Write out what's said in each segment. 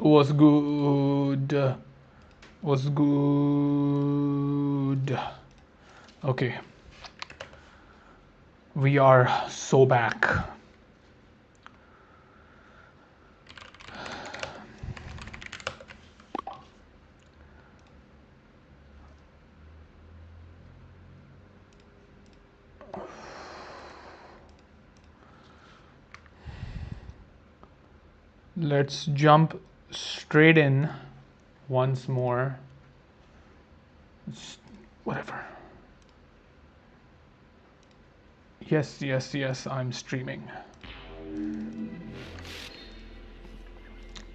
Was good. Was good. Okay. We are so back. Let's jump straight in once more. Whatever. Yes, I'm streaming.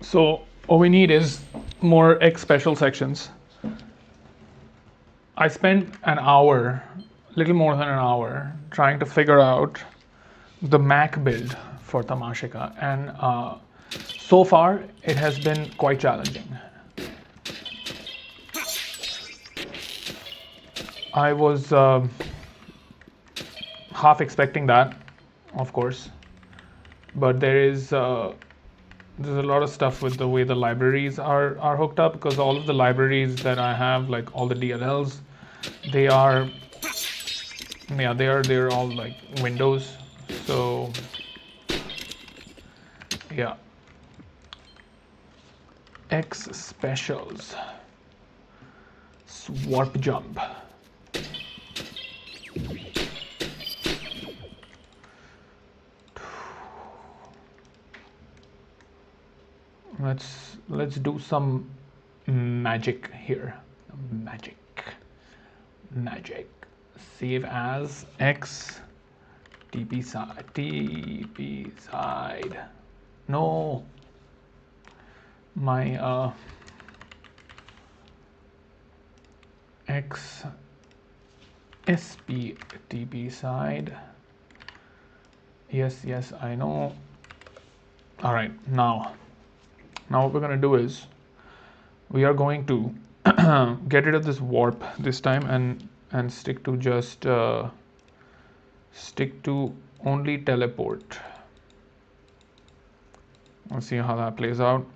So all we need is more X special sections. I spent an hour, little more than an hour, trying to figure out the Mac build for Tamashika, and so far it has been quite challenging. I was half expecting that, of course, but there's a lot of stuff with the way the libraries are hooked up, because all of the libraries that I have, like all the DLLs, they are they're all like Windows. So yeah, X specials, warp jump. Let's do some magic here. Magic. Save as X TP side. No, my X SP TP side. Yes, I know. All right, now what we're gonna do is we are going to get rid of this warp this time and stick to just stick to only teleport. Let's see how that plays out.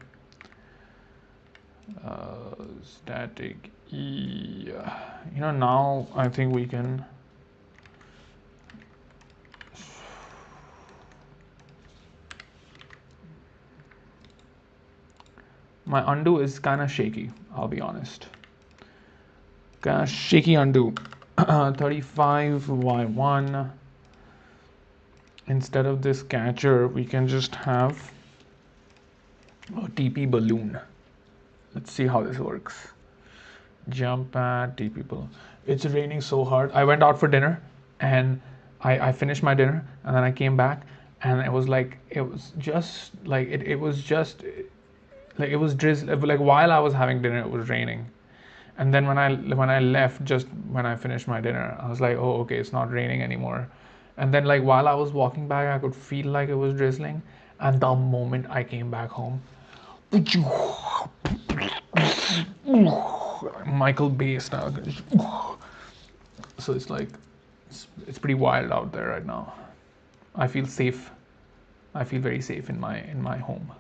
Static E. Now I think we can. My undo is kind of shaky, I'll be honest. Kind of shaky undo. 35y1. Instead of this catcher, we can just have a TP balloon. Let's see how this works. Jump pad, TP balloon. It's raining so hard. I went out for dinner and I finished my dinner, and then I came back and it was just drizzling. Like while I was having dinner, it was raining. And then when I left, just when I finished my dinner, I was like, oh, okay, it's not raining anymore. And then like while I was walking back, I could feel like it was drizzling. And the moment I came back home, Michael Bay style. So it's like it's pretty wild out there right now. I feel safe. I feel very safe in my home.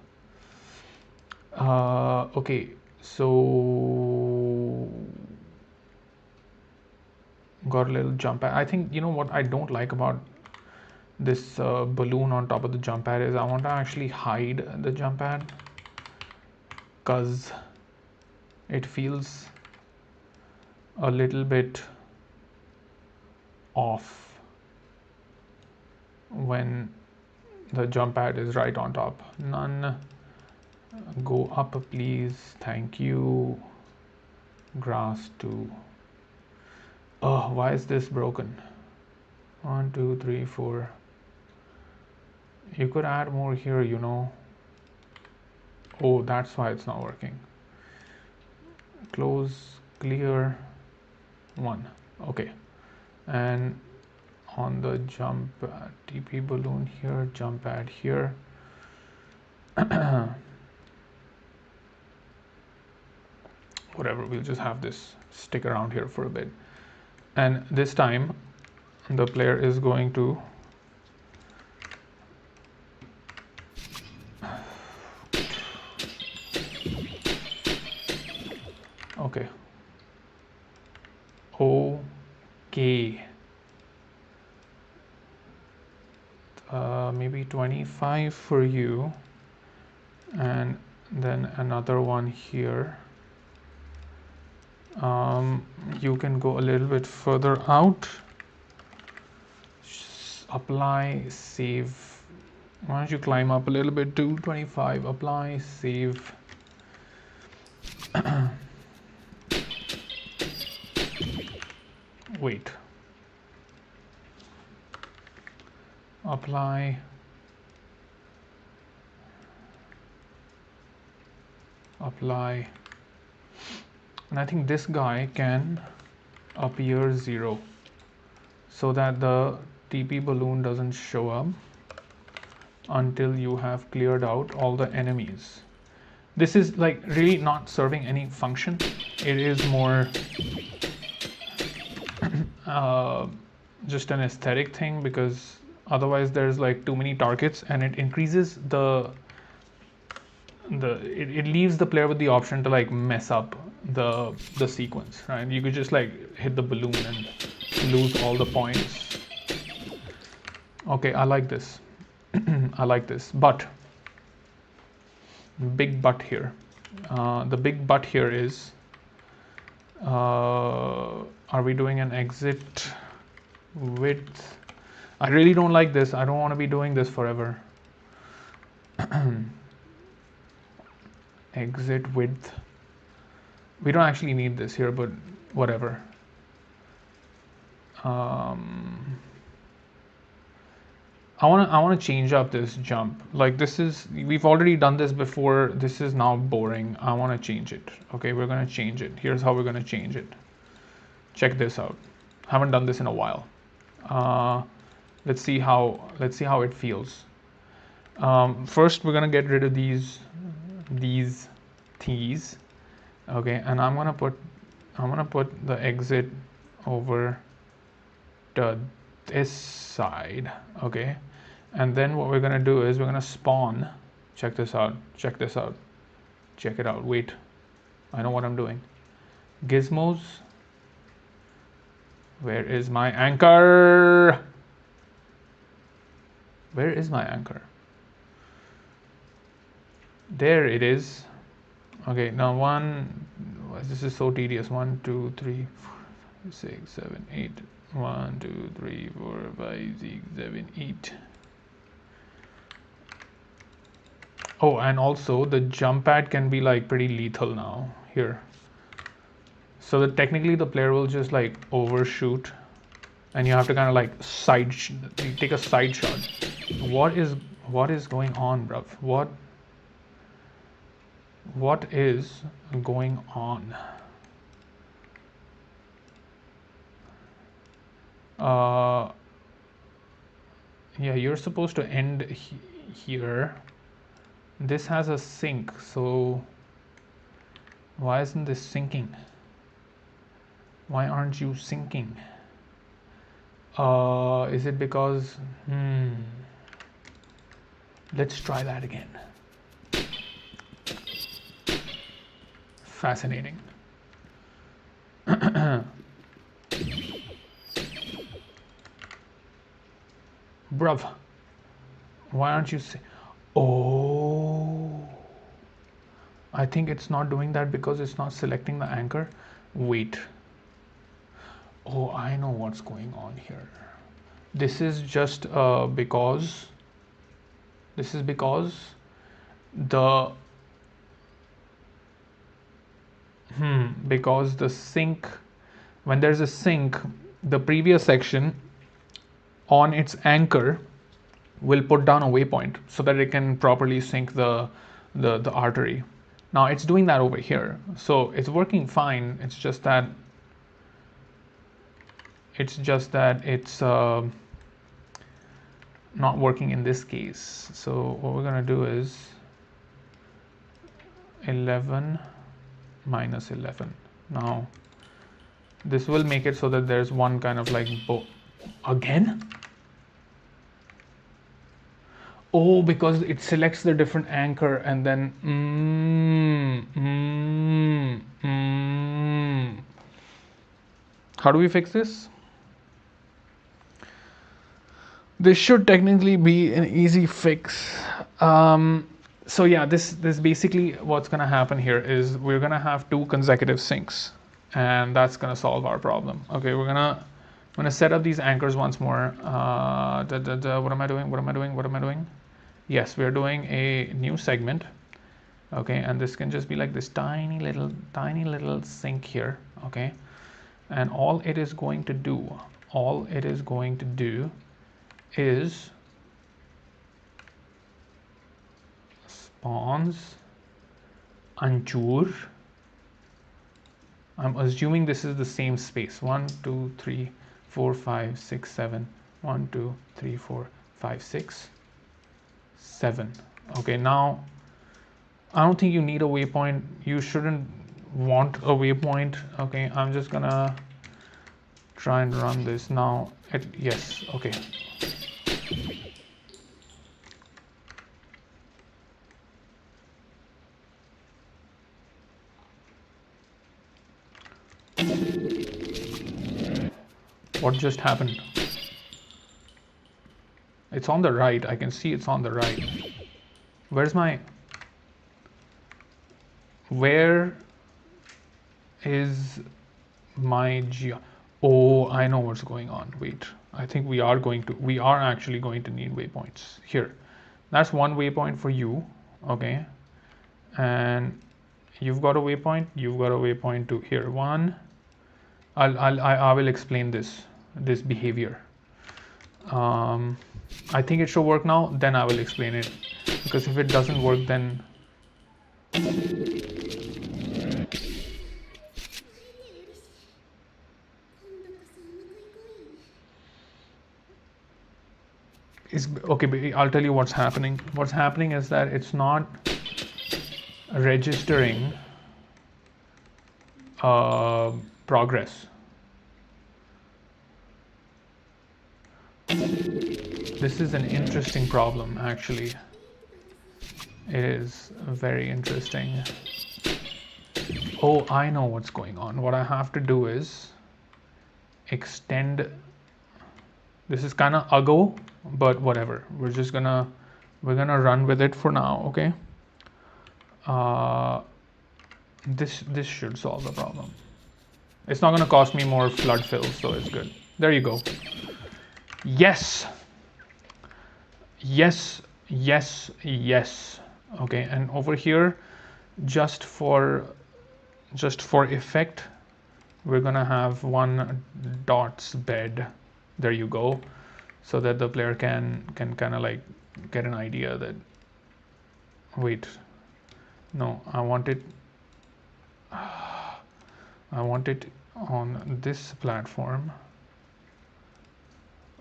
Okay, so got a little jump pad. I think what I don't like about this balloon on top of the jump pad is I want to actually hide the jump pad, because it feels a little bit off when the jump pad is right on top. None. Go up, please. Thank you. Grass 2. Oh, why is this broken? 1 2 3 4. You could add more here, Oh, that's why it's not working. Close, clear. 1. Okay. And on the jump TP balloon here, jump pad here. Whatever, we'll just have this stick around here for a bit. And this time the player is going to Okay. Maybe 25 for you, and then another one here. You can go a little bit further out. Apply, save. Why don't you climb up a little bit to 25? Apply, save. Wait. Apply. Apply. And I think this guy can appear 0 so that the TP balloon doesn't show up until you have cleared out all the enemies. This is like really not serving any function. It is more just an aesthetic thing, because otherwise there's like too many targets and it increases it leaves the player with the option to like mess up the sequence, right? You could just like hit the balloon and lose all the points. Okay, I like this. I like this, but big but here. The big but here is, are we doing an exit width? I really don't like this. I don't want to be doing this forever. Exit width. We don't actually need this here, but whatever. I want to change up this jump. Like we've already done this before. This is now boring. I want to change it. Okay, we're going to change it. Here's how we're going to change it. Check this out. Haven't done this in a while. Let's see how it feels. First, we're going to get rid of these T's. Okay, and I'm gonna put the exit over to this side. Okay, and then what we're gonna do is we're gonna spawn. Check this out. Check this out. Check it out. Wait, I know what I'm doing. Gizmos. Where is my anchor? Where is my anchor? There it is. Okay, now this is so tedious. 1, 2, 3, 4, 5, 6, 7, 8. 1, 2, 3, 4, 5, 6, 7, 8. Oh, and also the jump pad can be like pretty lethal now here. So that technically the player will just like overshoot, and you have to kind of like take a side shot. What is going on, bruv? What is going on? Yeah, you're supposed to end here. This has a sink, so why isn't this sinking? Why aren't you sinking? Is it because let's try that again. Fascinating. Bruv, why aren't you oh, I think it's not doing that because it's not selecting the anchor. Wait. Oh, I know what's going on here. This is just because the because the sink, when there's a sink, the previous section on its anchor will put down a waypoint so that it can properly sync the artery. Now it's doing that over here, so it's working fine. It's just that it's not working in this case. So what we're gonna do is 11 minus 11. Now this will make it so that there's one kind of like again. Oh, because it selects the different anchor and then How do we fix this? This should technically be an easy fix. So yeah, this basically what's gonna happen here is we're gonna have 2 consecutive syncs, and that's gonna solve our problem. Okay, I'm gonna set up these anchors once more. What am I doing? What am I doing? What am I doing? Yes, we're doing a new segment. Okay, and this can just be like this tiny little sync here. Okay, and all it is going to do is spawns Anjur. I'm assuming this is the same space. 1, 2, 3, 4, 5, 6, 7. 1, 2, 3, 4, 5, 6, 7. Okay, now I don't think you need a waypoint. You shouldn't want a waypoint. Okay, I'm just gonna try and run this now. Yes, okay. What just happened? It's on the right. I can see it's on the right. Where is my Oh, I know what's going on. Wait, I think we are actually going to need waypoints here. That's one waypoint for you. Okay, and you've got a waypoint too. Here, one. I will explain this behavior. I think it should work now. Then I will explain it, because if it doesn't work, then is okay. But I'll tell you what's happening. What's happening is that it's not registering progress. This is an interesting problem, actually. It is very interesting. Oh, I know what's going on. What I have to do is extend. This is kind of uggo, but whatever. We're gonna run with it for now. Okay. This should solve the problem. It's not gonna cost me more flood fills, so it's good. There you go. Yes. Yes. Yes. Yes. Okay, and over here, just for effect, we're gonna have one dots bed. There you go, so that the player can kind of like get an idea that, wait, no, I want it on this platform.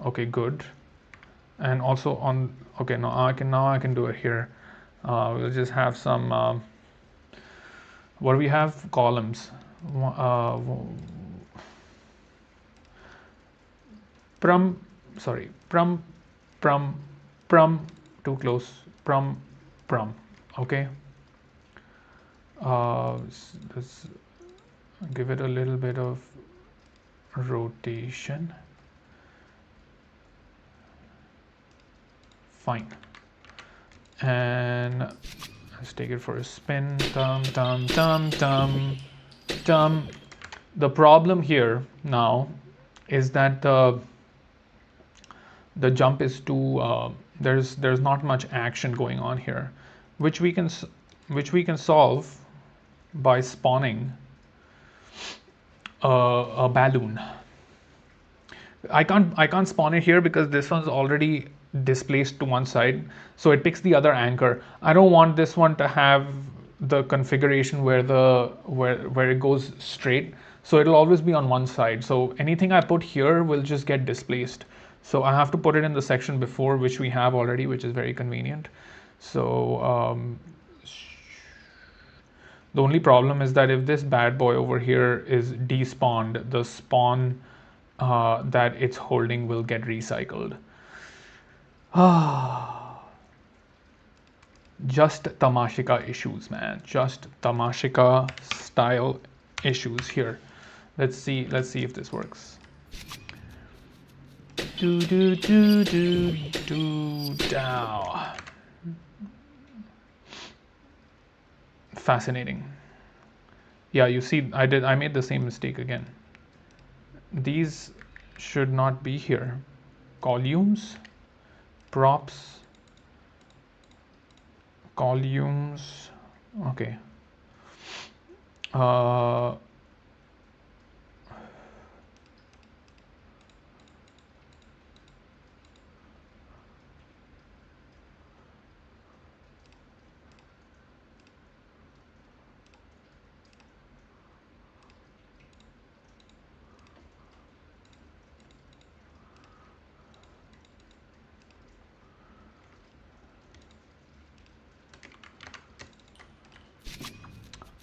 Okay, good. And also on, okay, now I can do it here. We'll just have some what do we have? Columns. Prum, too close. Prum. Okay. Let's give it a little bit of rotation. Fine. And let's take it for a spin. The problem here now is that the jump is too there's not much action going on here, which we can solve by spawning a balloon. I can't spawn it here because this one's already displaced to one side, so it picks the other anchor. I don't want this one to have the configuration where it goes straight, so it'll always be on one side. So anything I put here will just get displaced. So I have to put it in the section before, which we have already, which is very convenient. So the only problem is that if this bad boy over here is despawned, the spawn that it's holding will get recycled. Just tamashika issues, man. Just tamashika style issues here. Let's see if this works. Do do do do do dow. Fascinating. Yeah, you see, I made the same mistake again. These should not be here. Columns, props, columns. Okay. Uh,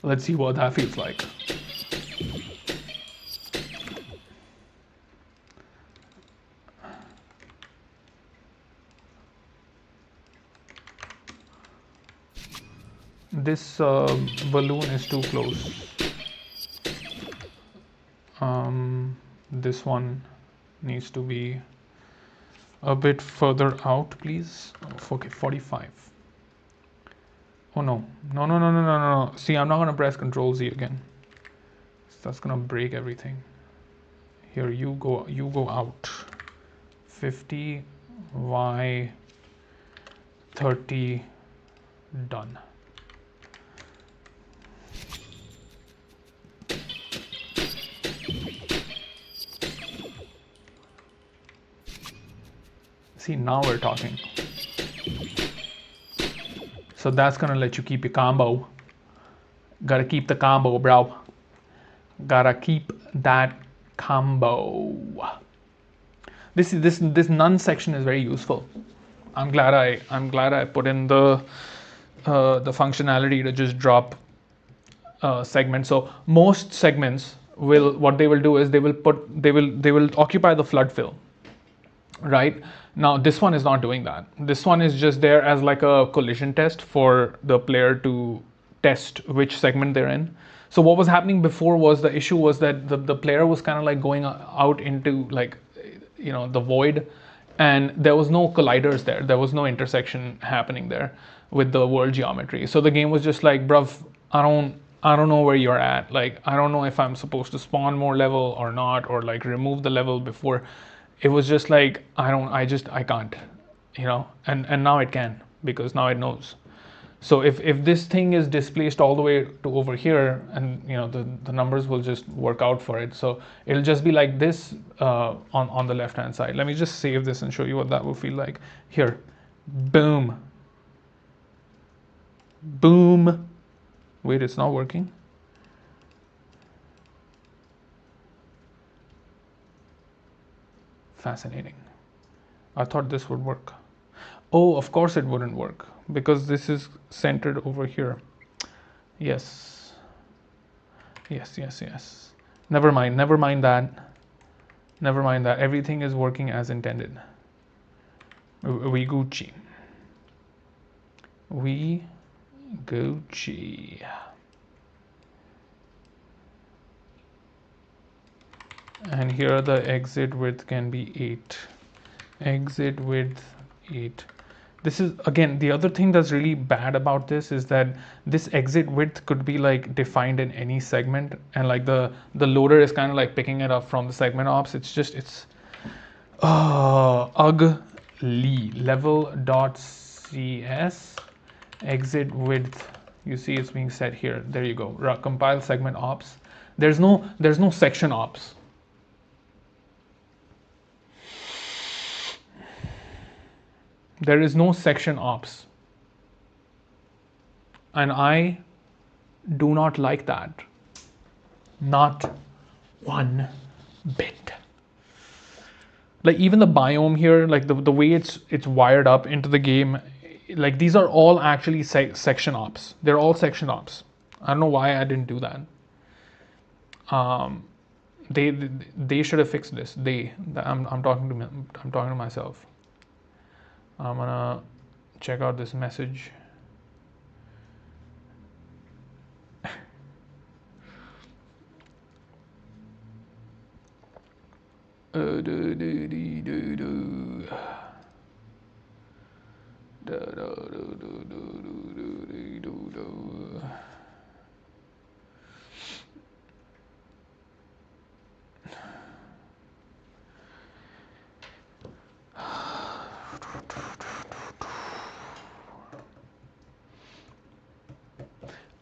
let's see what that feels like. This balloon is too close. This one needs to be a bit further out, please. Okay, 45. Oh no, no, no, no, no, no, no. See, I'm not gonna press Control Z again. That's gonna break everything. Here, you go out. 50, Y, 30, done. See, now we're talking. So that's gonna let you keep your combo. Gotta keep the combo, bro. Gotta keep that combo. This none section is very useful. I'm glad I put in the functionality to just drop segments. So most segments what they will do is they will occupy the flood fill. Right now, this one is not doing that. This one is just there as like a collision test for the player to test which segment they're in. So what was happening before was the issue was that the player was kind of like going out into like, the void, and there was no colliders there. There was no intersection happening there with the world geometry. So the game was just like, bruv, I don't know where you're at. Like, I don't know if I'm supposed to spawn more level or not, or like remove the level before. It was just like, I can't, and now it can, because now it knows. So if this thing is displaced all the way to over here, and the numbers will just work out for it. So it'll just be like this on the left hand side. Let me just save this and show you what that will feel like. Here, boom, boom. Wait, it's not working. Fascinating. I thought this would work. Oh, of course it wouldn't work, because this is centered over here. Yes. Yes, yes, yes. Never mind that. Never mind that. Everything is working as intended. We Gucci. We Gucci. And here the exit width can be 8. Exit width 8. This is, again, the other thing that's really bad about this is that this exit width could be like defined in any segment, and like the loader is kind of like picking it up from the segment ops. It's ugly. Level.cs exit width. You see it's being set here. There you go. Compile segment ops. There's no section ops. There is no section ops. And I do not like that. Not one bit. Like even the biome here, like the way it's wired up into the game, like these are all actually section ops. They're all section ops. I don't know why I didn't do that. They should have fixed this. I'm talking to myself. I'm gonna check out this message.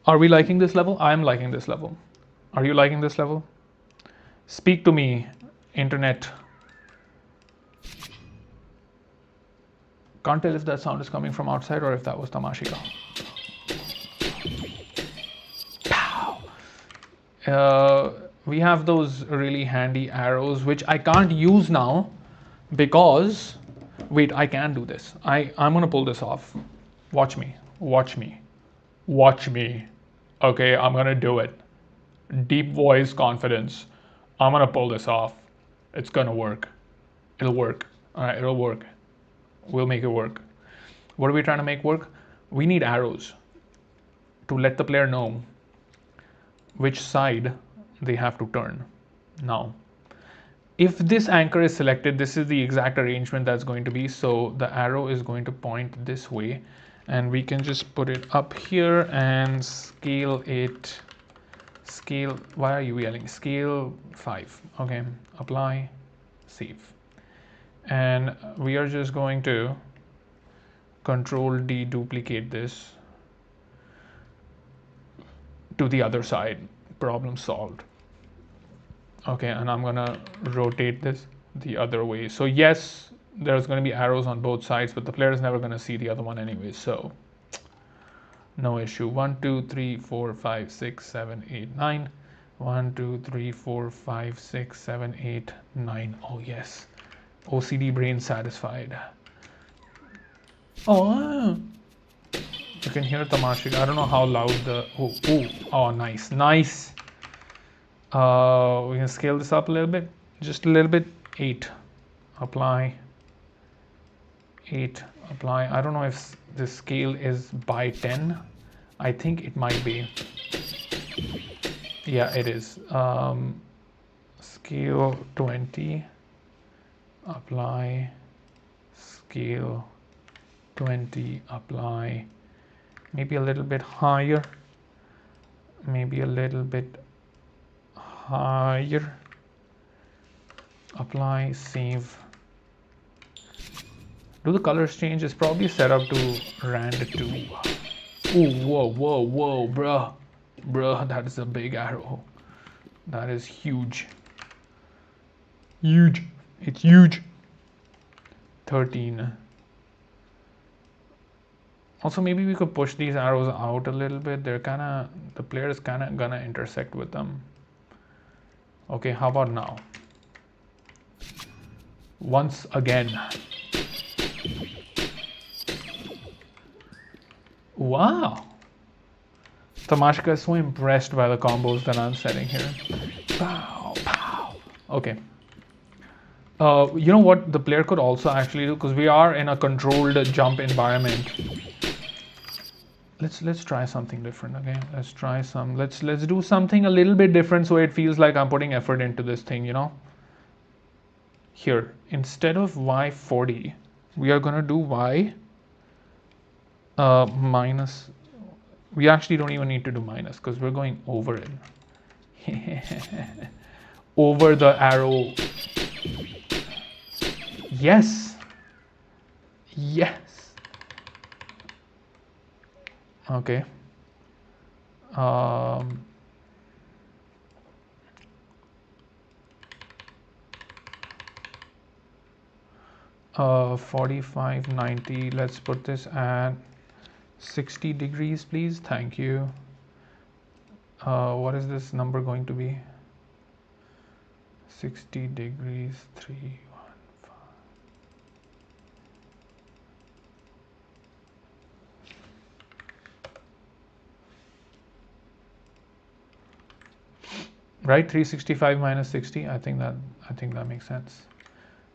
Are we liking this level? I'm liking this level. Are you liking this level? Speak to me, internet. Can't tell if that sound is coming from outside or if that was tamashika. We have those really handy arrows which I can't use now because wait, I can do this. I'm gonna pull this off. Watch me. Watch me. Watch me. Okay, I'm gonna do it. Deep voice confidence. I'm gonna pull this off. It's gonna work. It'll work. Alright, it'll work. We'll make it work. What are we trying to make work? We need arrows to let the player know which side they have to turn. Now, if this anchor is selected, this is the exact arrangement that's going to be. So the arrow is going to point this way, and we can just put it up here and scale it. Scale, why are you yelling? Scale 5. Okay, apply, save. And we are just going to Control D duplicate this to the other side. Problem solved. Okay, and I'm gonna rotate this the other way. So yes, there's gonna be arrows on both sides, but the player is never gonna see the other one anyway, so no issue. 1 2 3 4 5 6 7 8 9. 1 2 3 4 5 6 7 8 9. Oh yes, OCD brain satisfied. Oh, you can hear tamashika. I don't know how loud the oh nice. We can scale this up a little bit, just a little bit. 8, apply. 8, apply. I don't know if the scale is by 10. I think it might be. Yeah, it is. Scale 20, apply. Scale 20, apply. Maybe a little bit higher. Maybe a little bit higher. Apply, save. Do the colors change? It's probably set up to rand 2. Ooh, whoa, bruh, that is a big arrow. That is huge. Huge. It's huge. 13. Also, maybe we could push these arrows out a little bit. They're the player is gonna intersect with them. Okay, how about now? Once again. Wow. Tamashika is so impressed by the combos that I'm setting here. Pow, pow. Okay. You know what the player could also actually do, because we are in a controlled jump environment. Let's try something different. Okay, let's do something a little bit different so it feels like I'm putting effort into this thing, you know. Here, instead of y40, we are gonna do y minus. We actually don't even need to do minus because we're going over it. Over the arrow. Yes. Okay. 45, 90. Let's put this at 60 degrees, please. Thank you. What is this number going to be? 60 degrees, 3, 1, 5. Right, 365 minus 60. I think that makes sense.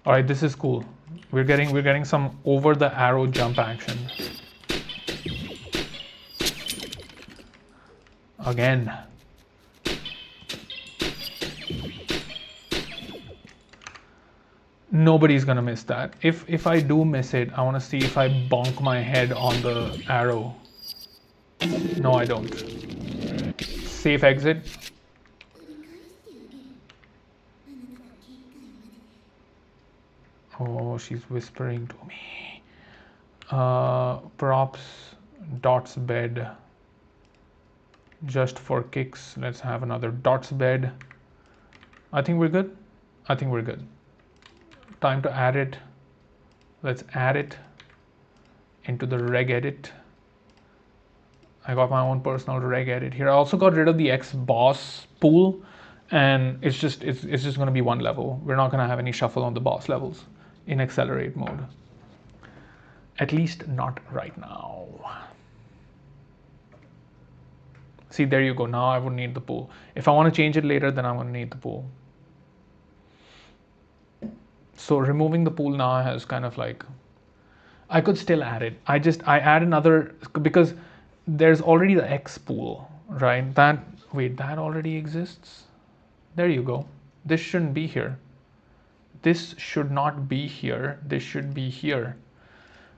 All right, this is cool. We're getting some over the arrow jump action. Again. Nobody's gonna miss that. If I do miss it, I want to see if I bonk my head on the arrow. No, I don't. Safe exit. Oh, she's whispering to me. Props, dots bed. Just for kicks, let's have another dots bed. I think we're good. I think we're good. Time to add it. Let's add it into the reg edit. I got my own personal reg edit here. I also got rid of the X boss pool, and it's just going to be one level. We're not going to have any shuffle on the boss levels in accelerate mode. At least not right now. See, there you go. Now I would need the pool. If I want to change it later, then I'm going to need the pool. So removing the pool now has kind of like, I could still add it. I add another, because there's already the X pool, right? That already exists. There you go. This shouldn't be here. This should not be here. This should be here.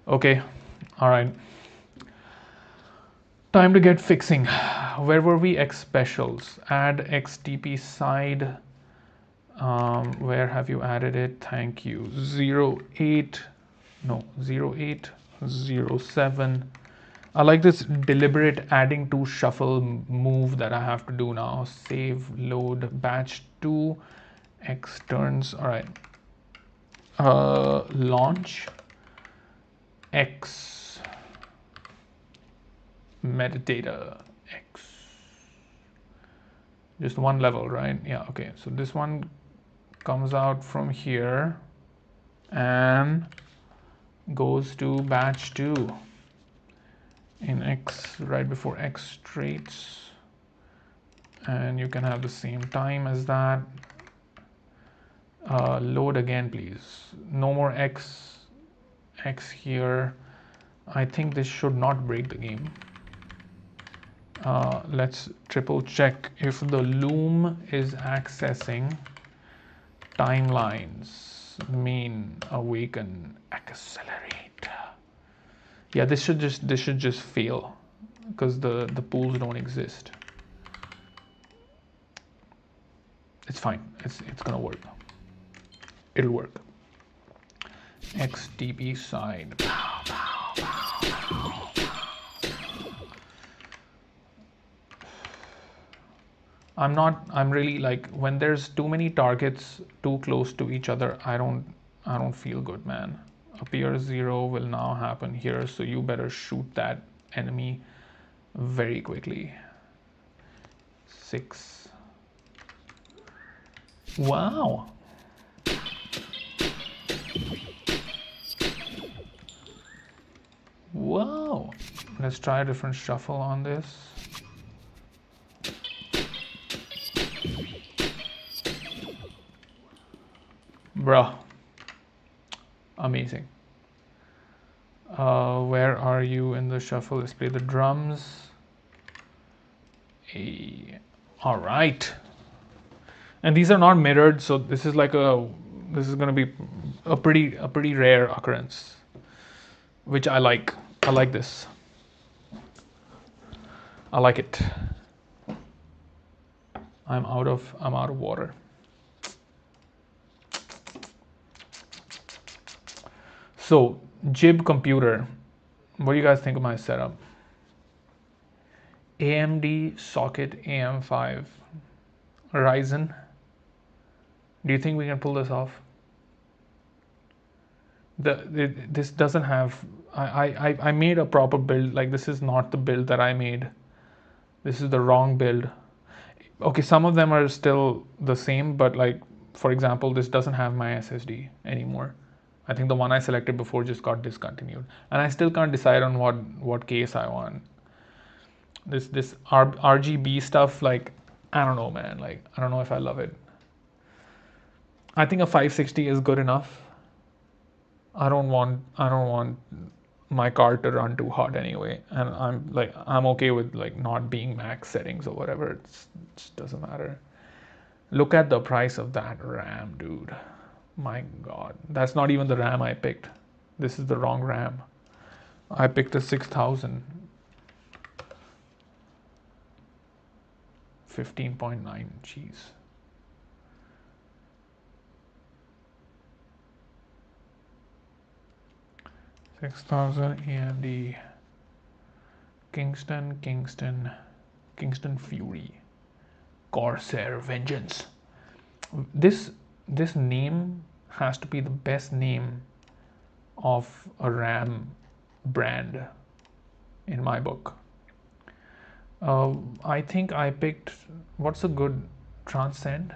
Okay. All right. Time to get fixing. Where were we? X specials. Add XTP side. Where have you added it? Thank you. 0807. I like this deliberate adding to shuffle move that I have to do now. Save, load, batch 2, X turns. All right. Launch X metadata X. Just one level, right? Yeah, okay. So this one comes out from here and goes to batch 2 in X right before X traits, and you can have the same time as that. Load again, please. No more X here. I think this should not break the game. Let's triple check if the loom is accessing timelines. Mean, awaken, accelerate. Yeah, this should just fail because the pools don't exist. It's fine. It's gonna work. It'll work. XTP side. Pow, pow, pow, pow. I'm really like, when there's too many targets too close to each other, I don't feel good, man. Appear 0 will now happen here, so you better shoot that enemy very quickly. 6. Wow. Wow. Let's try a different shuffle on this. Bruh. Amazing. Where are you in the shuffle? Let's play the drums. All right. And these are not mirrored, so this is like this is going to be a pretty rare occurrence, which I like. I like this. I like it. I'm out of water. So, Jib computer. What do you guys think of my setup? AMD socket AM5 Ryzen. Do you think we can pull this off? This doesn't have. I made a proper build. Like, this is not the build that I made. This is the wrong build. Okay, some of them are still the same, but like, for example, this doesn't have my SSD anymore. I think the one I selected before just got discontinued, and I still can't decide on what case I want. This RGB stuff, like, I don't know, man. Like, I don't know if I love it. I think a 560 is good enough. I don't want my card to run too hot anyway, and I'm okay with like not being max settings or whatever. It just doesn't matter. Look at the price of that RAM, dude. My God, that's not even the RAM I picked. This is the wrong RAM. I picked a 6000. 15.9. Jeez. 6000 AMD Kingston Fury Corsair Vengeance. This this name has to be the best name of a RAM brand in my book. I think I picked, what's a good Transcend?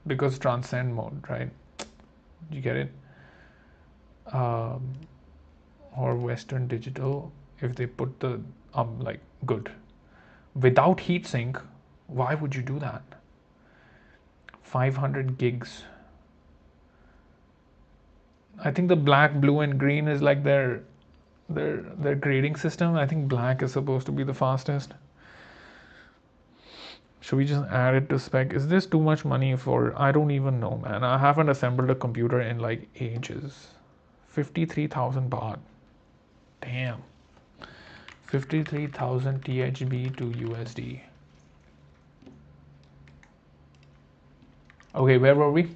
Because Transcend mode, right? You get it? Or Western Digital, if they put the like good without heatsink, why would you do that? 500 gigs. I think the black, blue, and green is like their grading system. I think black is supposed to be the fastest. Should we just add it to spec? Is this too much money for? I don't even know, man. I haven't assembled a computer in like ages. 53,000 baht. Damn. 53,000 THB to USD. Okay, where were we?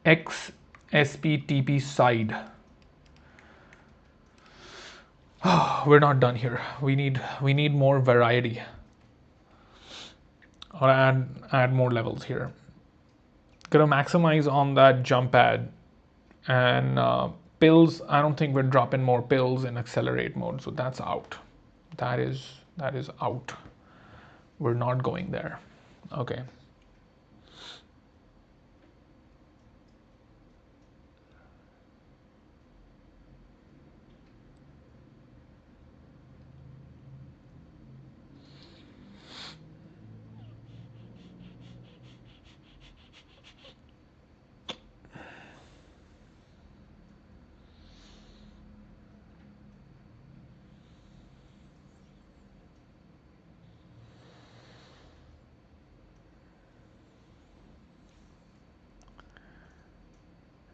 XSPTP side. We're not done here. We need more variety. Or add more levels here. Gonna maximize on that jump pad and pills. I don't think we're dropping more pills in accelerate mode, so that's out. That is out. We're not going there. Okay.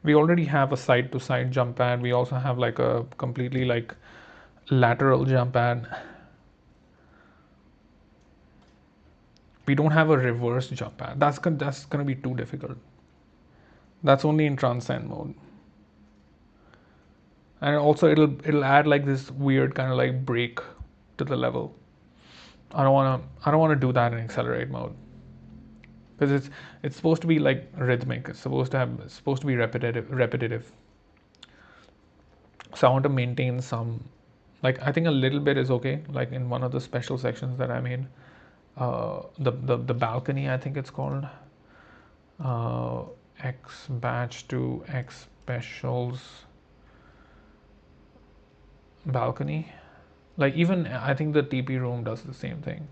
We already have a side to side jump pad. We also have like a completely like lateral jump pad. We don't have a reverse jump pad. That's gonna be too difficult. That's only in transcend mode. And also it'll add like this weird kind of like break to the level. I don't wanna do that in accelerate mode. Because it's supposed to be like rhythmic. It's supposed to be repetitive. So I want to maintain some, like I think a little bit is okay. Like in one of the special sections that I made, the balcony, I think it's called, X batch to X specials balcony. Like even I think the TP room does the same thing.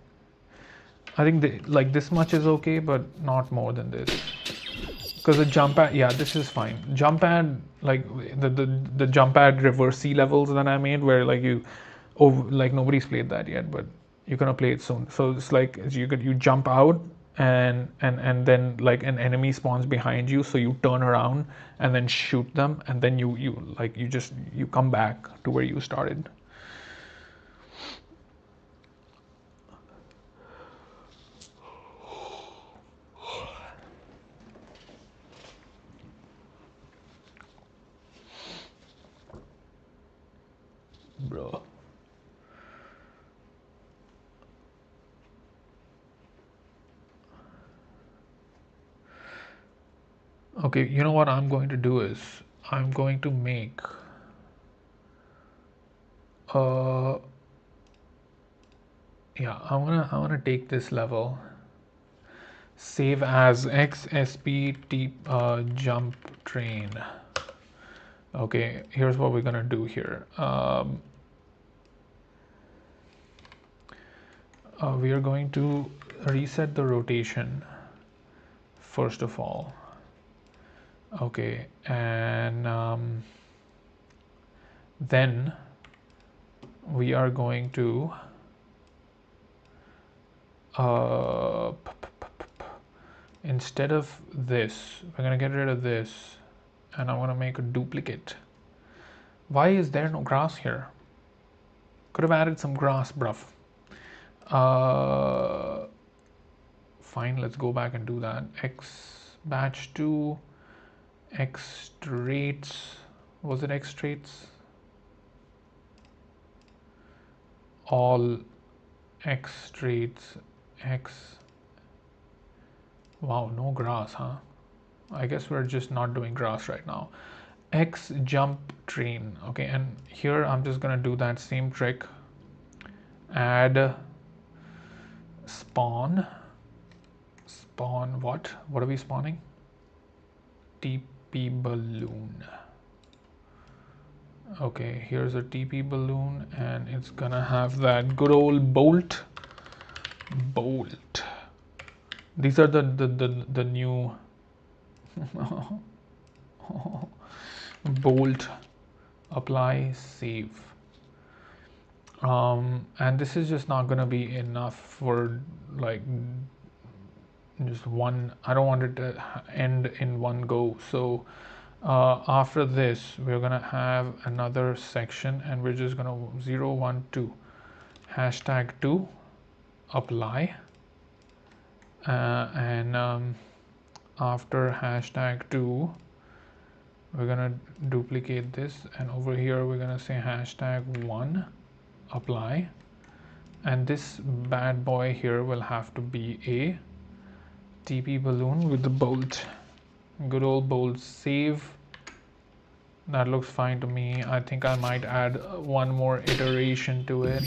I think like this much is okay, but not more than this. Because the jump pad, yeah, this is fine. Jump pad, like the jump pad reverse sea levels that I made, where like like nobody's played that yet, but you're gonna play it soon. So it's like you jump out and then like an enemy spawns behind you, so you turn around and then shoot them, and then you come back to where you started. Bro. Okay, you know what I'm going to do is I'm going to make uh yeah, I wanna take this level, save as XSPT jump train. Okay, here's what we're gonna do here. We are going to reset the rotation first of all. Okay, and then we are going to Instead of this, we're gonna get rid of this, and I'm gonna make a duplicate. Why is there no grass here? Could have added some grass, bruv. Fine, let's go back and do that. X batch 2, X traits. Was it X traits? All X traits, X. Wow, no grass, huh? I guess we're just not doing grass right now. X jump train. Okay, and here I'm just gonna do that same trick. Add spawn. Spawn what? What are we spawning? TP balloon. Okay, here's a TP balloon, and it's gonna have that good old bolt. These are the new bolt. Apply, save. And this is just not gonna be enough for like just one. I don't want it to end in one go. So after this, we're gonna have another section, and we're just gonna 0, 1, 2, hashtag 2, apply, and after hashtag 2, we're gonna duplicate this, and over here we're gonna say hashtag 1, apply, and this bad boy here will have to be a TP balloon with the bolt. Good old bolt. Save. That looks fine to me. I think I might add one more iteration to it.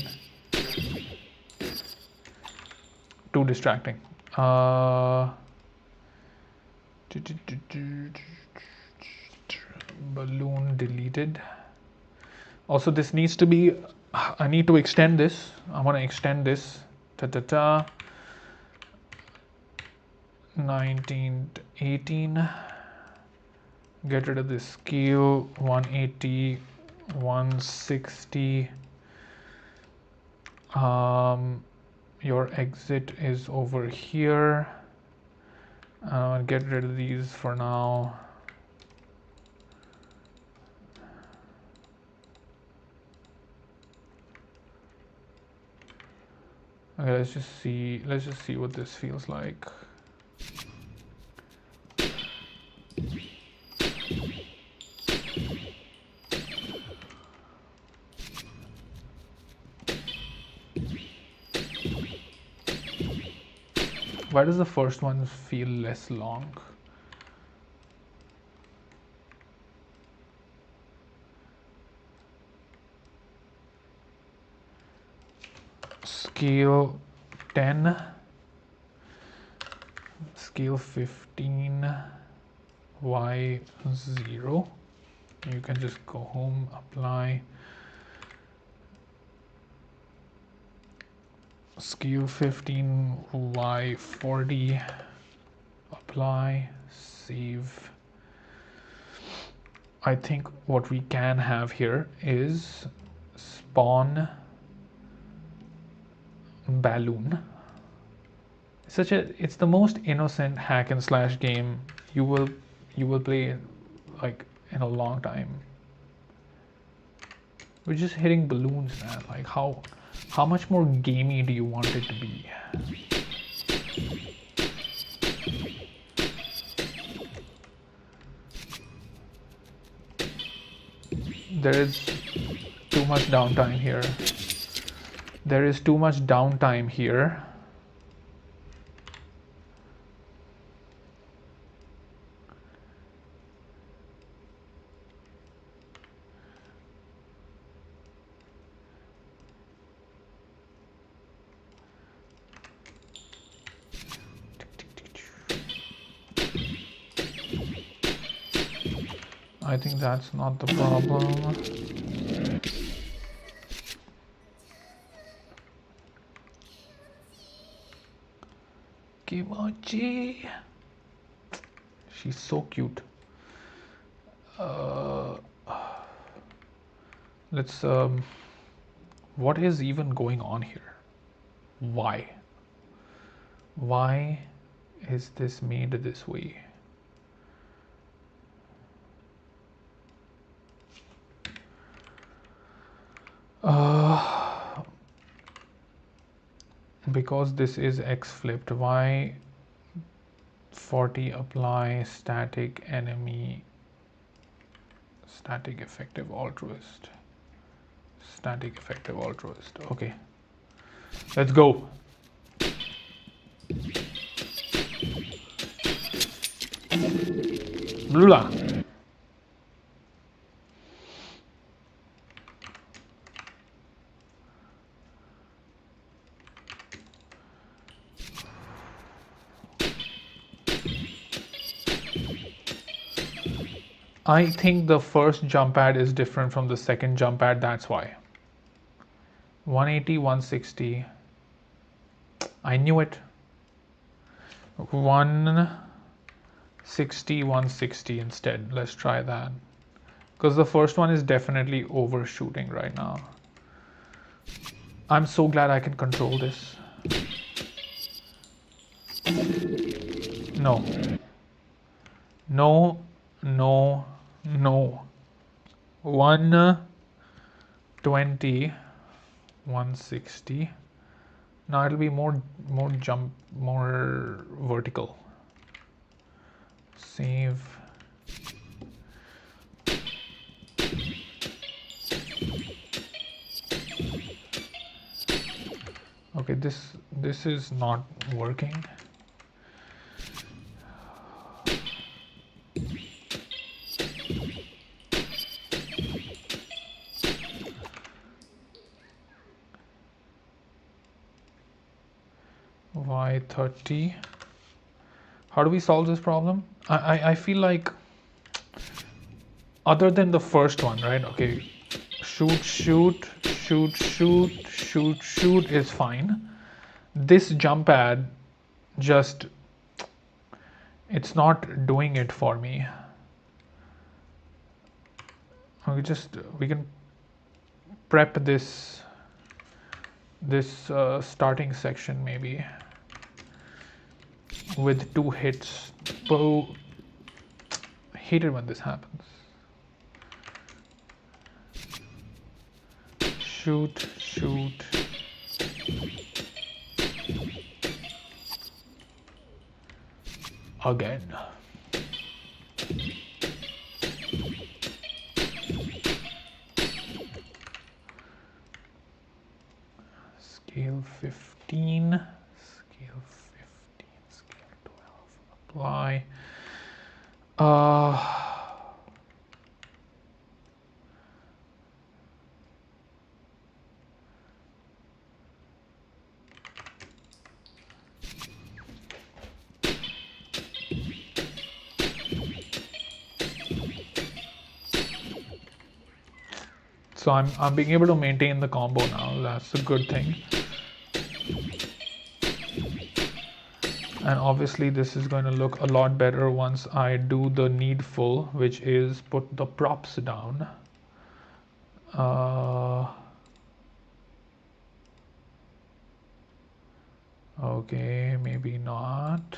Too distracting. Balloon deleted. Also, this needs to be, I need to extend this. I want to extend this. 19 to 18. Get rid of this scale. 180, 160. Your exit is over here. Get rid of these for now. Okay, let's just see what this feels like. Why does the first one feel less long? Scale 10, scale 15, Y0. You can just go home, apply. Scale 15, Y40, apply, save. I think what we can have here is spawn balloon. It's the most innocent hack and slash game you will play like in a long time. We're just hitting balloons, man. Like how much more gamey do you want it to be? There is too much downtime here. There is too much downtime here. I think that's not the problem. Kimochi. She's so cute. Let's what is even going on here? Why is this made this way? Because this is X flipped, why 40 apply static enemy static effective altruist. Static effective altruist. Okay. Let's go. Lula. I think the first jump pad is different from the second jump pad, that's why. 180, 160. I knew it. 160, 160 instead. Let's try that. Because the first one is definitely overshooting right now. I'm so glad I can control this. No. No, no, no. 120, 160. Now it'll be more vertical. Save. Okay, this is not working. Y30. How do we solve this problem? I feel like other than the first one, right? Okay, shoot, shoot, shoot, shoot, shoot, shoot is fine. This jump pad just, it's not doing it for me. We can prep this starting section maybe with 2 hits. But I hate it when this happens. Shoot, shoot. Again. Scale 15. Scale 15. Scale 12. Apply. So I'm being able to maintain the combo now. That's a good thing. And obviously this is going to look a lot better once I do the needful, which is put the props down. Okay, maybe not.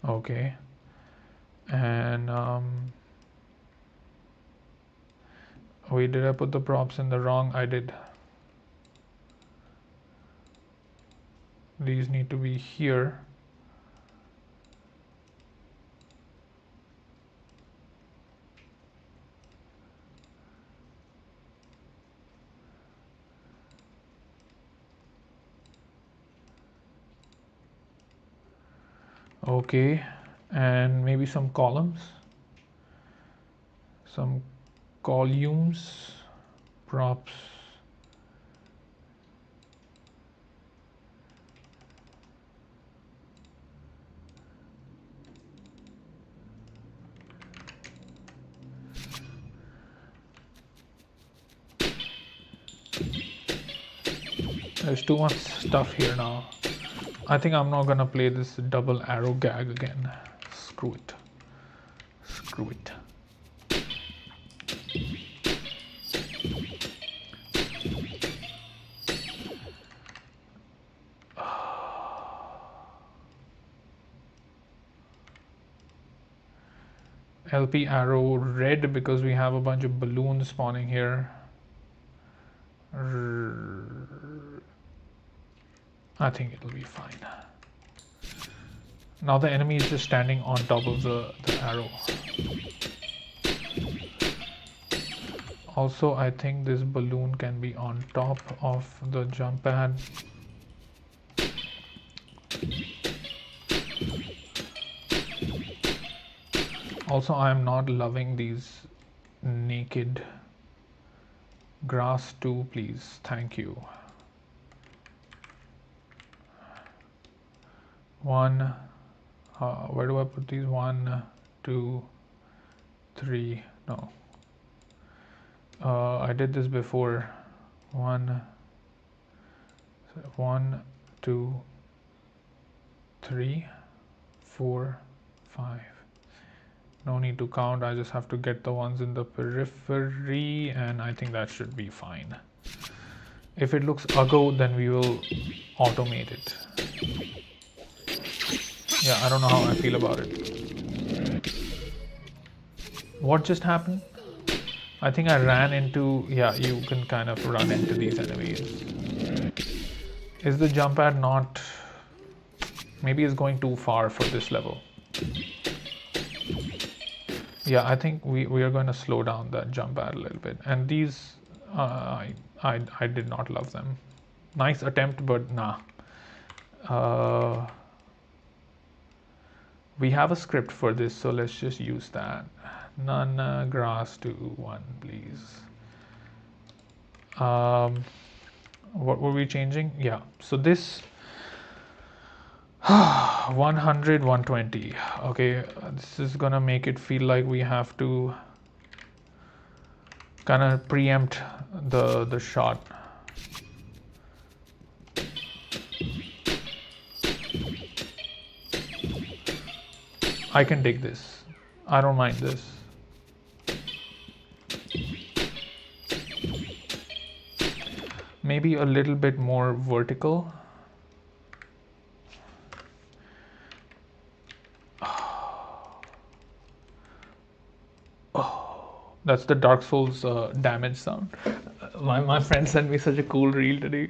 Okay. And wait, did I put the props in the wrong? I did. These need to be here. Okay, and maybe some columns, some columns, props. There's too much stuff here now. I think I'm not gonna play this double arrow gag again. Screw it. Screw it. LP arrow red because we have a bunch of balloons spawning here. I think it'll be fine. Now the enemy is just standing on top of the arrow. Also, I think this balloon can be on top of the jump pad. Also, I am not loving these naked grass too, please. Thank you. One, where do I put these? 1, 2, 3. No, I did this before. 1, 2, 3, 4, 5. No need to count. I just have to get the ones in the periphery, and I think that should be fine. If it looks uggo, then we will automate it. Yeah, I don't know how I feel about it. What just happened? I think I ran into... Yeah, you can kind of run into these enemies. Is the jump pad not... Maybe it's going too far for this level. Yeah, I think we are going to slow down that jump pad a little bit. And these, I did not love them. Nice attempt, but nah. We have a script for this, so let's just use that. None grass to 1, please. What were we changing? Yeah, so this 100, 120. Okay, this is gonna make it feel like we have to kind of preempt the shot. I can dig this. I don't mind this. Maybe a little bit more vertical. Oh, that's the Dark Souls damage sound. My friend sent me such a cool reel today.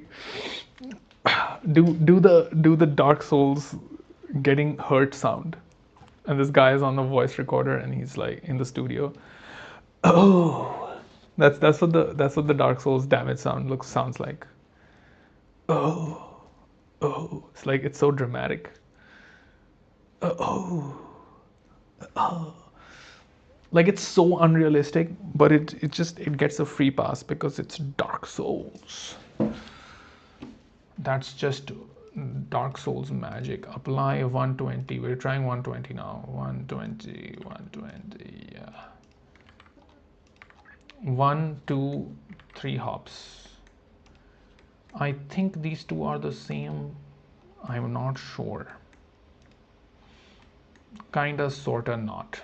Do the Dark Souls getting hurt sound. And this guy is on the voice recorder and he's like in the studio. Oh, that's what the Dark Souls damage sound sounds like. Oh, it's like it's so dramatic. Oh, like it's so unrealistic, but it gets a free pass because it's Dark Souls. That's just Dark Souls magic. Apply 120. We're trying 120 now. 120, 120. Yeah. 1, 2, 3 hops. I think these two are the same. I'm not sure. Kinda, sorta, not.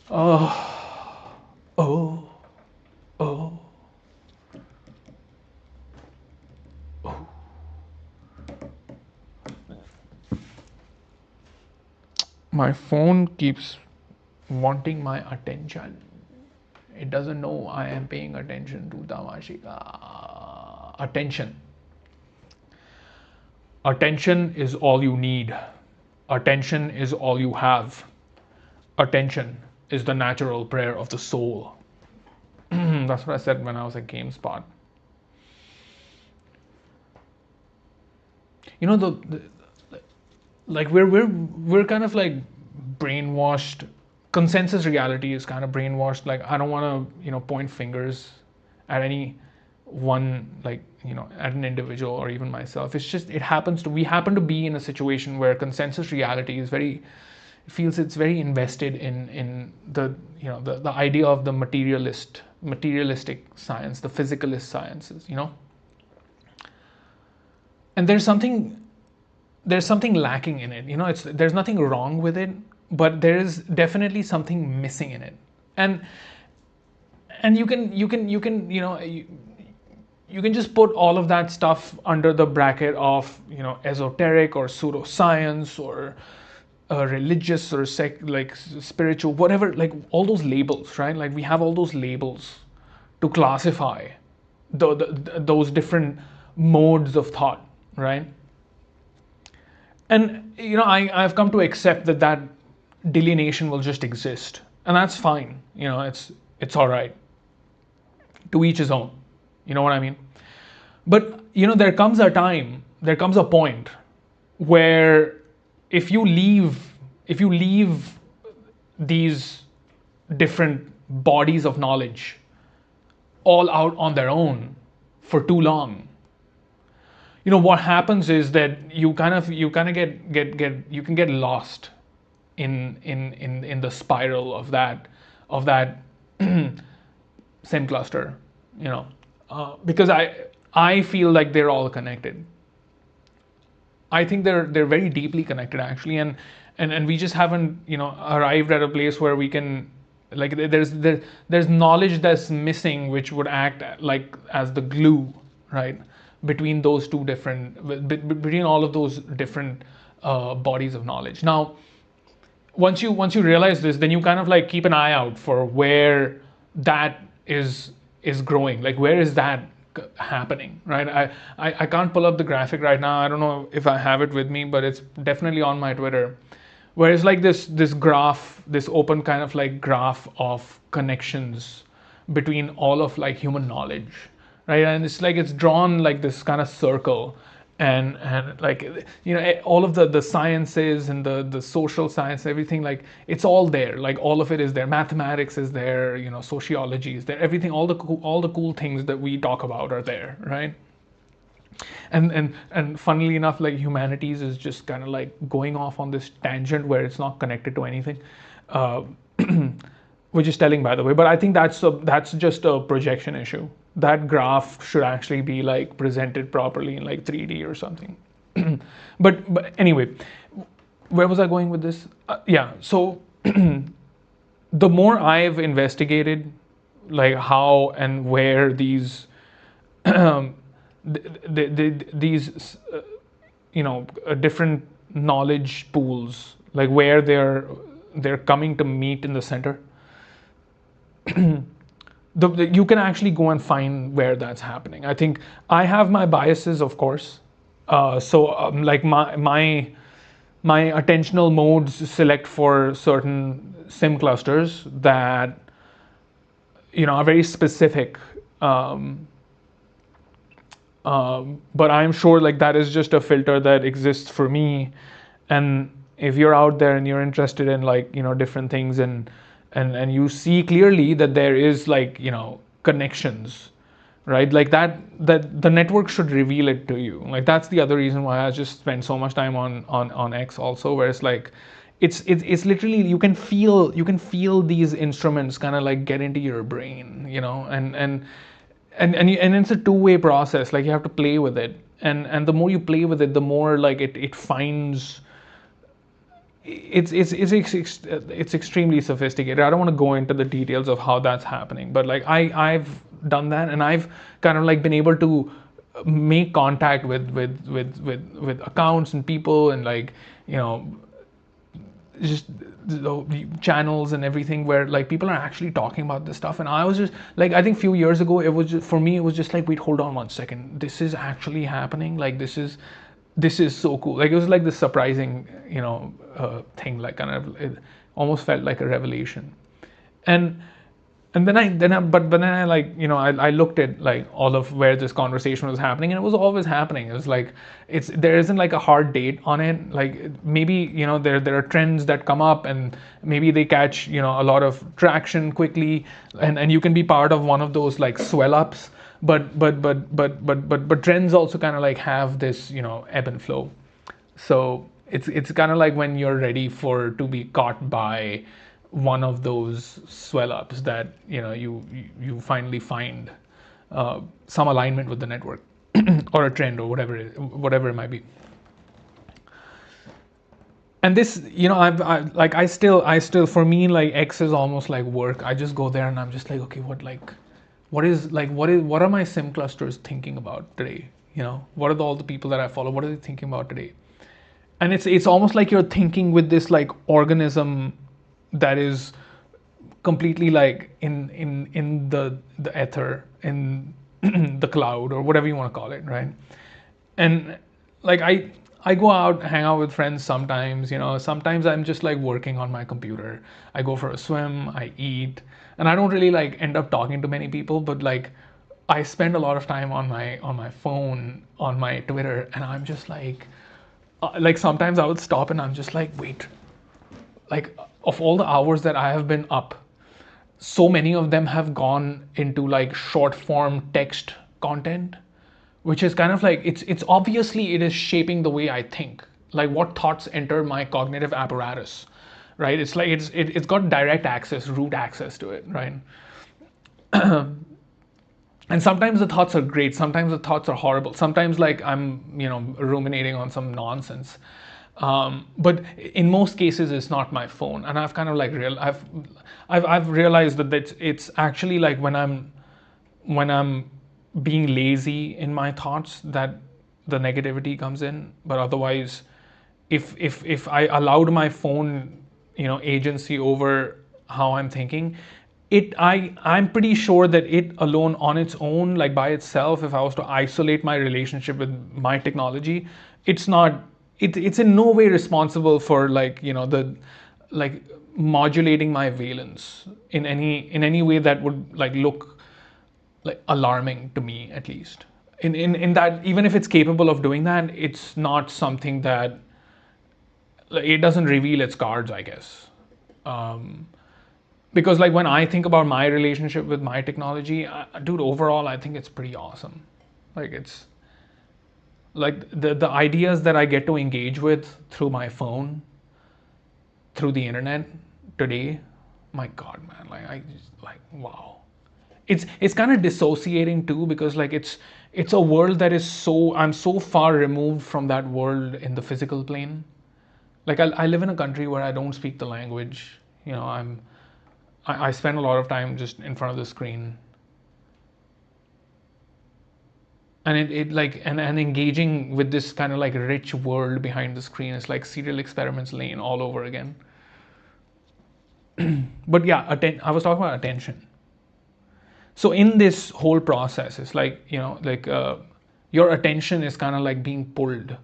Oh, oh, oh. My phone keeps wanting my attention. It doesn't know I am paying attention to tamashika. Attention. Attention is all you need. Attention is all you have. Attention is the natural prayer of the soul. That's what I said when I was at GameSpot. You know, like we're kind of like brainwashed. Consensus reality is kind of brainwashed. Like I don't want to point fingers at any one, like at an individual or even myself. It's just we happen to be in a situation where consensus reality is feels it's very invested in the the idea of the materialistic science, the physicalist sciences, and there's something lacking in it. There's nothing wrong with it, but there is definitely something missing in it. And you can just put all of that stuff under the bracket of esoteric or pseudoscience or religious or spiritual, whatever, like all those labels, right? Like we have all those labels to classify those different modes of thought, right? And I've come to accept that delineation will just exist, and that's fine. It's all right. To each his own. You know what I mean? But there comes a point where if you leave these different bodies of knowledge all out on their own for too long, what happens is that you kind of get lost in the spiral of that sim cluster, because I feel like they're all connected. I think they're very deeply connected actually, and we just haven't arrived at a place where we can, like, there's knowledge that's missing, which would act like as the glue, right, between those two different between all of those different bodies of knowledge. Now, once you realize this, then you kind of like keep an eye out for where that is growing, like where is that happening, right? I can't pull up the graphic right now. I don't know if I have it with me, but it's definitely on my Twitter, where it's like this graph, this open kind of like graph of connections between all of like human knowledge, right? And it's like it's drawn like this kind of circle, and like all of the sciences and the social science, everything, like it's all there, like all of it is there. Mathematics is there, sociology is there, everything, all the cool things that we talk about are there, right? And funnily enough, like humanities is just kind of like going off on this tangent where it's not connected to anything, uh, which is telling, by the way. But I think that's just a projection issue. That graph should actually be like presented properly in like 3D or something. But anyway, where was I going with this? Yeah, so the more I've investigated, like how and where these these different knowledge pools, like where they're coming to meet in the center, you can actually go and find where that's happening. I think I have my biases, of course. So like my attentional modes select for certain sim clusters that are very specific. But I'm sure like that is just a filter that exists for me. And if you're out there and you're interested in like different things, and you see clearly that there is like connections, right, like that the network should reveal it to you. Like that's the other reason why I just spend so much time on X also, where it's like it's literally you can feel these instruments kind of like get into your brain, and it's a two-way process. Like you have to play with it, and the more you play with it, the more like it finds. It's extremely sophisticated. I don't want to go into the details of how that's happening, but like I've done that, and I've kind of like been able to make contact with accounts and people, and like just the channels and everything, where like people are actually talking about this stuff. And I was just like, I think a few years ago, it was just, for me it was just like, wait, hold on one second, this is actually happening. Like this is so cool. Like it was like this surprising thing, like kind of, it almost felt like a revelation. And and then I like I looked at like all of where this conversation was happening, and it was always happening. It was like there isn't like a hard date on it. Like maybe there are trends that come up, and maybe they catch a lot of traction quickly, and you can be part of one of those like swell ups. But trends also kind of like have this ebb and flow. So it's kind of like when you're ready to be caught by one of those swell ups, that you finally find some alignment with the network or a trend or whatever it might be. And this, I still, for me, like X is almost like work. I just go there and I'm just like, okay, what are my sim clusters thinking about today? What are all the people that I follow, what are they thinking about today? and it's almost like you're thinking with this like organism that is completely like in the ether, in the cloud, or whatever you want to call it, right? And like I go out, hang out with friends sometimes, sometimes I'm just like working on my computer. I go for a swim, I eat, and I don't really like end up talking to many people, but like I spend a lot of time on my phone, on my Twitter, and I'm just like sometimes I would stop and I'm just like, wait, like of all the hours that I have been up, so many of them have gone into like short form text content, which is kind of like it's obviously it is shaping the way I think, like what thoughts enter my cognitive apparatus, right? It's like it's got direct access, root access to it, right? And sometimes the thoughts are great, sometimes the thoughts are horrible, sometimes like I'm ruminating on some nonsense, but in most cases it's not my phone. And I've kind of like I've realized that it's actually like when I'm being lazy in my thoughts that the negativity comes in. But otherwise, if I allowed my phone, agency over how I'm thinking, I'm pretty sure that it alone on its own, like by itself, if I was to isolate my relationship with my technology, it's not it's in no way responsible for like the like modulating my valence in any way that would like look like alarming to me, at least. In that, even if it's capable of doing that, it's not something that like, it doesn't reveal its cards, I guess. um, because like when I think about my relationship with my technology, dude, overall I think it's pretty awesome. Like it's like the ideas that I get to engage with through my phone, through the internet today, my god, man, like I just like, wow. It's kind of dissociating too, because like it's a world that is so I'm so far removed from that world in the physical plane. Like I live in a country where I don't speak the language. I spend a lot of time just in front of the screen, and it like and engaging with this kind of like rich world behind the screen is like serial experiments lane all over again. But yeah, I was talking about attention. So in this whole process, it's like like your attention is kind of like being pulled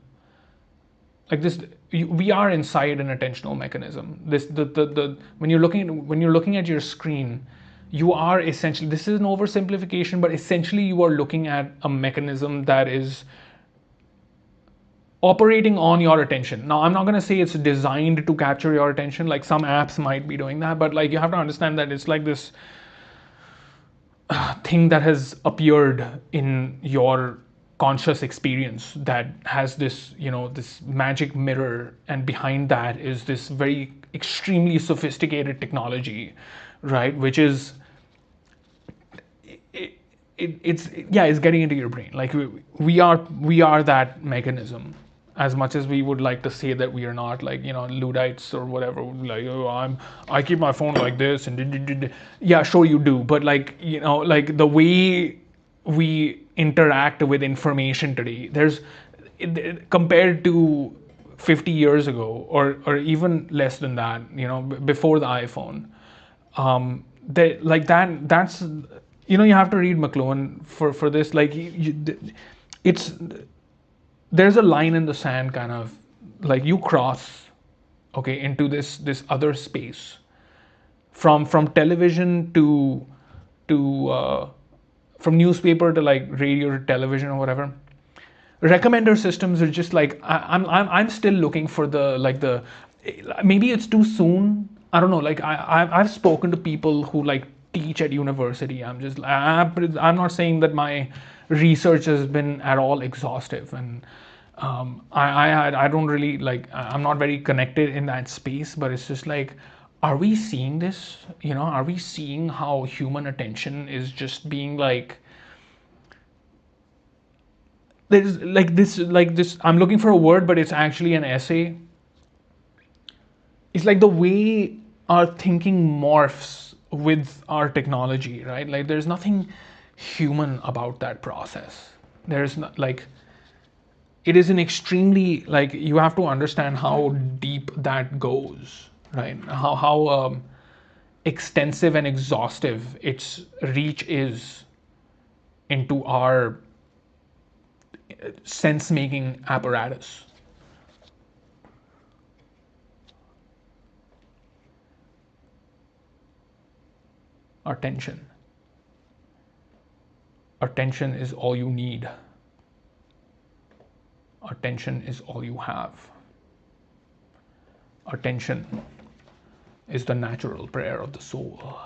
like this. We are inside an attentional mechanism. This the when you're looking at your screen, you are essentially, this is an oversimplification, but essentially you are looking at a mechanism that is operating on your attention. Now, I'm not going to say it's designed to capture your attention, like some apps might be doing that, but like you have to understand that it's like this thing that has appeared in your conscious experience that has this this magic mirror, and behind that is this very extremely sophisticated technology, right? Which is it's yeah, it's getting into your brain. Like we are that mechanism, as much as we would like to say that we are not, like Luddites or whatever, like, oh, I keep my phone like this and yeah, sure you do, but like like the way we interact with information today, compared to 50 years ago, or even less than that, before the iPhone, that like that's you have to read McLuhan for this. Like it's there's a line in the sand, kind of like you cross, okay, into this other space, from television to from newspaper to like radio to television or whatever. Recommender systems are just like I'm still looking for the like the maybe it's too soon. I don't know. Like I've spoken to people who like teach at university. I'm not saying that my research has been at all exhaustive, and I don't really like, I'm not very connected in that space, but it's just like, are we seeing this? Are we seeing how human attention is just being like, there's like this I'm looking for a word, but it's actually an essay. It's like the way our thinking morphs with our technology, right? Like there's nothing human about that process. There's not like it is an extremely, like, you have to understand how deep that goes, right? How extensive and exhaustive its reach is into our sense making apparatus. Attention. Attention is all you need. Attention is all you have. Attention is the natural prayer of the soul.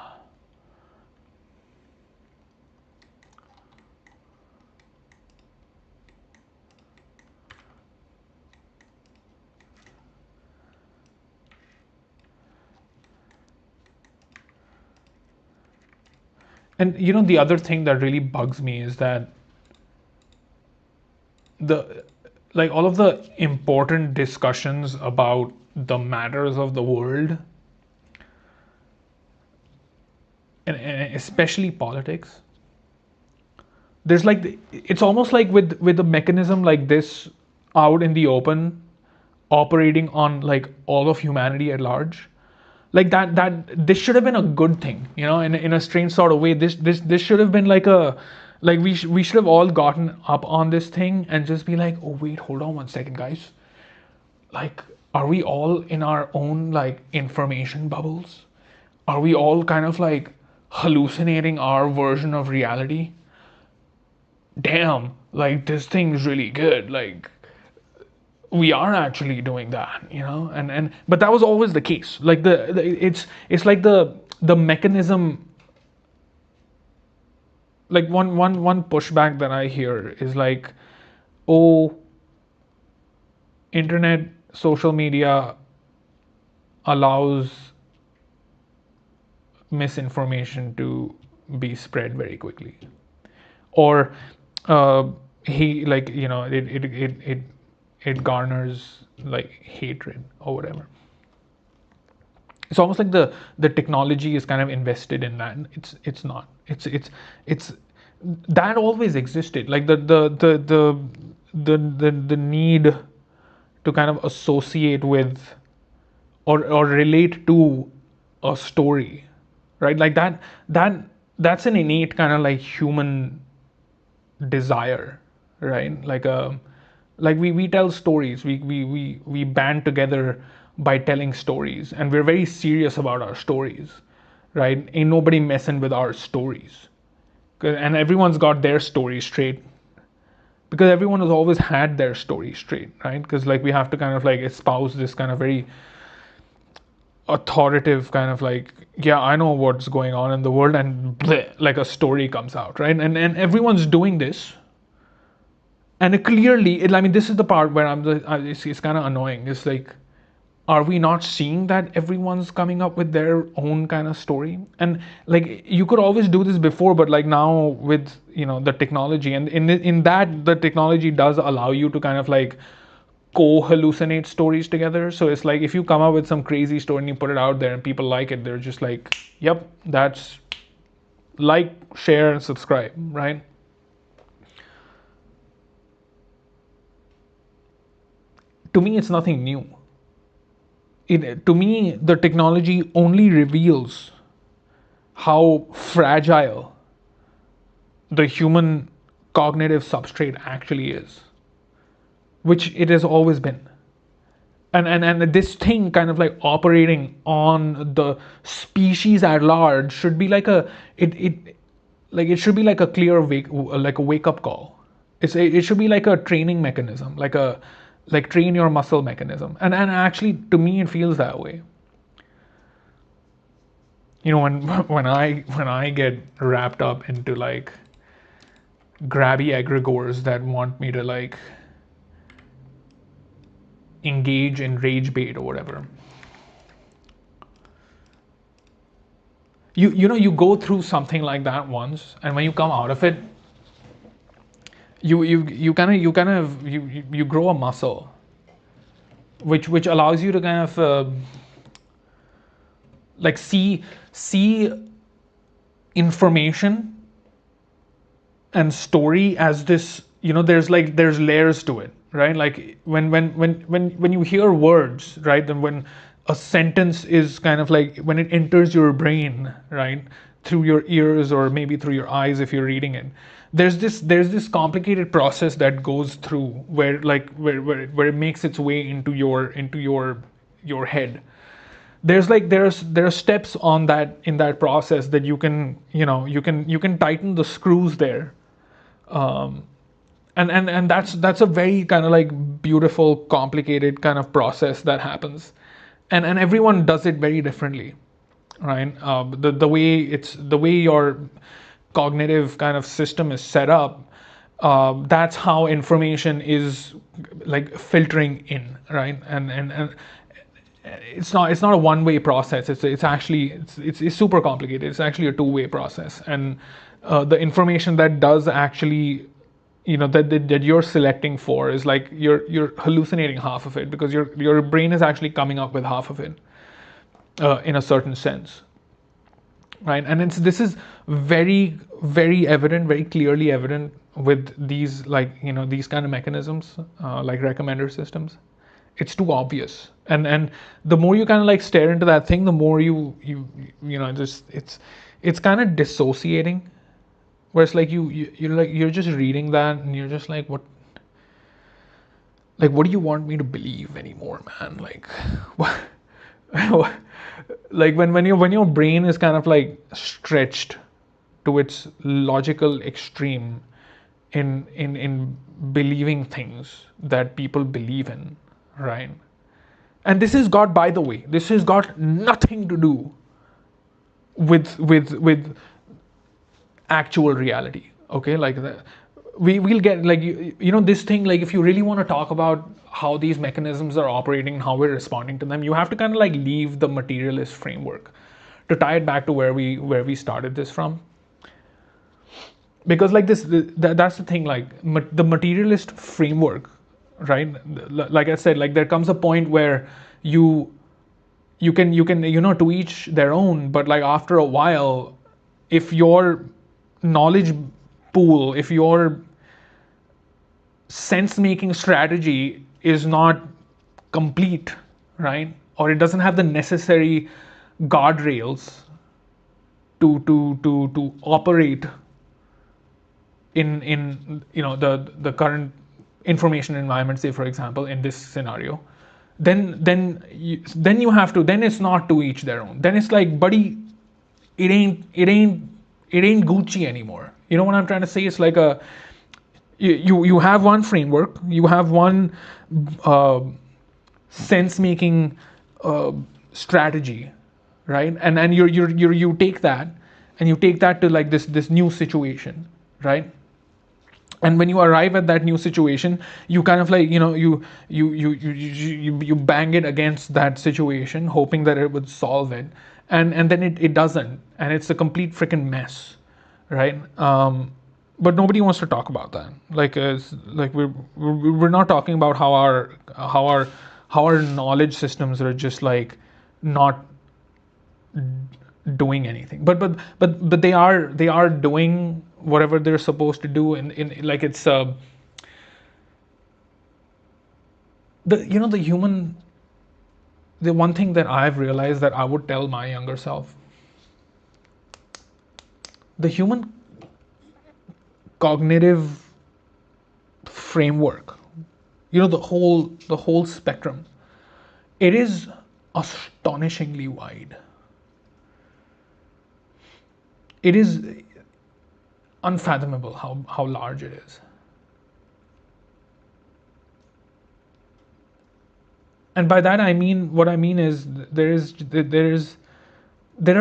And the other thing that really bugs me is that the like all of the important discussions about the matters of the world, and especially politics, there's like, it's almost like with a mechanism like this out in the open, operating on like all of humanity at large, like that this should have been a good thing, in a strange sort of way. This should have been like we should have all gotten up on this thing and just be like, oh wait, hold on one second, guys. Like, are we all in our own like information bubbles? Are we all kind of like hallucinating our version of reality? Damn, like this thing's really good. Like, we are actually doing that, and but that was always the case. Like it's like the mechanism. Like one pushback that I hear is like, oh, internet, social media allows misinformation to be spread very quickly, or uh, he like it garners like hatred or whatever. It's almost like the technology is kind of invested in that. It's not. It's that always existed. Like the need to kind of associate with or relate to a story, right? Like that's an innate kind of like human desire, right? Like we tell stories. We band together by telling stories, and we're very serious about our stories, right? Ain't nobody messing with our stories. And everyone's got their story straight, because everyone has always had their story straight, right? Because like we have to kind of like espouse this kind of very authoritative kind of like, yeah, I know what's going on in the world, and bleh, like a story comes out, right? And everyone's doing this, and clearly, I mean, this is the part where it's kind of annoying. It's like, are we not seeing that everyone's coming up with their own kind of story? And like, you could always do this before, but like now with the technology, and in that the technology does allow you to kind of like co-hallucinate stories together. So it's like, if you come up with some crazy story and you put it out there and people like it, they're just like, yep, that's like, share, and subscribe, right? To me, it's nothing new. To me, the technology only reveals how fragile the human cognitive substrate actually is, which it has always been. And this thing kind of like operating on the species at large should be like it should be like a clear wake up call. It should be like a training mechanism, like train your muscle mechanism. And actually, to me, it feels that way. When when I get wrapped up into like grabby egregores that want me to like engage in rage bait or whatever, you go through something like that once, and when you come out of it, you grow a muscle which allows you to kind of like see information and story as this, there's layers to it, right? Like when you hear words, right? Then when a sentence is kind of like when it enters your brain, right, through your ears or maybe through your eyes if you're reading it, there's this complicated process that goes through where like where it makes its way into your head. There's like there are steps on that in that process that you can you can tighten the screws there. And that's a very kind of like beautiful complicated kind of process that happens, and everyone does it very differently, right? The way your cognitive kind of system is set up, that's how information is like filtering in, right? And it's not a one-way process. It's actually it's super complicated. It's actually a two-way process, and the information that does actually that you're selecting for is like you're hallucinating half of it because your brain is actually coming up with half of it, in a certain sense, right? And this is very very evident, very clearly evident with these like these kind of mechanisms, like recommender systems. It's too obvious, and the more you kind of like stare into that thing, the more just it's kind of dissociating, where it's like you're just reading that and you're just like, what do you want me to believe anymore, man? Like what, like when your brain is kind of like stretched to its logical extreme in believing things that people believe in, right? And this has got, by the way, this has got nothing to do with actual reality. Okay, like we'll get like this thing, like if you really want to talk about how these mechanisms are operating, how we're responding to them, you have to kind of like leave the materialist framework to tie it back to where we started this from. Because like that's the thing, like the materialist framework, right? Like I said, like there comes a point where you can to each their own, but like after a while, if your knowledge pool, if your sense making strategy is not complete, right, or it doesn't have the necessary guardrails to operate in the current information environment, say for example in this scenario, then you have to, then it's not to each their own, then it's like, buddy, it ain't Gucci anymore. You know what I'm trying to say? It's like you have one framework, you have one uh, sense making strategy, right? And you take that, and you take that to like this new situation, right? And when you arrive at that new situation, you kind of like you bang it against that situation, hoping that it would solve it, and then it doesn't, and it's a complete freaking mess, right? But nobody wants to talk about that. Like like we're not talking about how our knowledge systems are just like not doing anything, but they are doing whatever they're supposed to do in like it's the human, the one thing that I've realized that I would tell my younger self: the human cognitive framework, the whole spectrum, it is astonishingly wide. It is unfathomable how large it is. And by that I mean, what I mean is there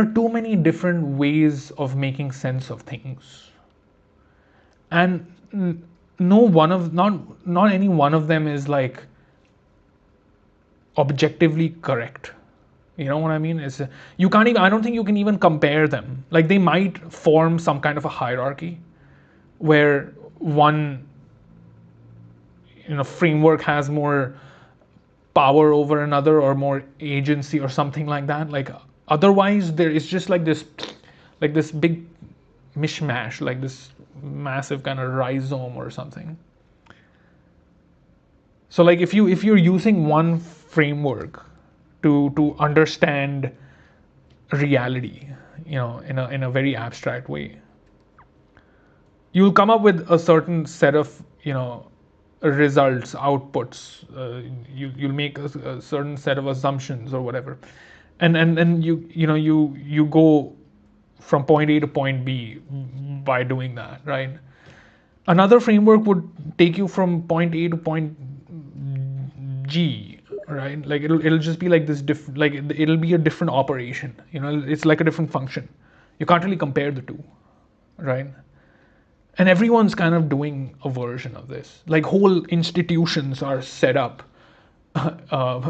are too many different ways of making sense of things, and no one of not any one of them is like objectively correct. You know what I mean? It's you can't even, I don't think you can even compare them. Like they might form some kind of a hierarchy where one framework has more power over another or more agency or something like that. Like otherwise there is just like this big mishmash, like this massive kind of rhizome or something. So like if you're using one framework to understand reality, in a very abstract way, you'll come up with a certain set of results, outputs. You'll make a certain set of assumptions or whatever, and you go from point A to point B by doing that, right? Another framework would take you from point A to point G, right? Like it'll just be like this like it'll be a different operation. It's like a different function. You can't really compare the two, right? And everyone's kind of doing a version of this. Like whole institutions are set up. A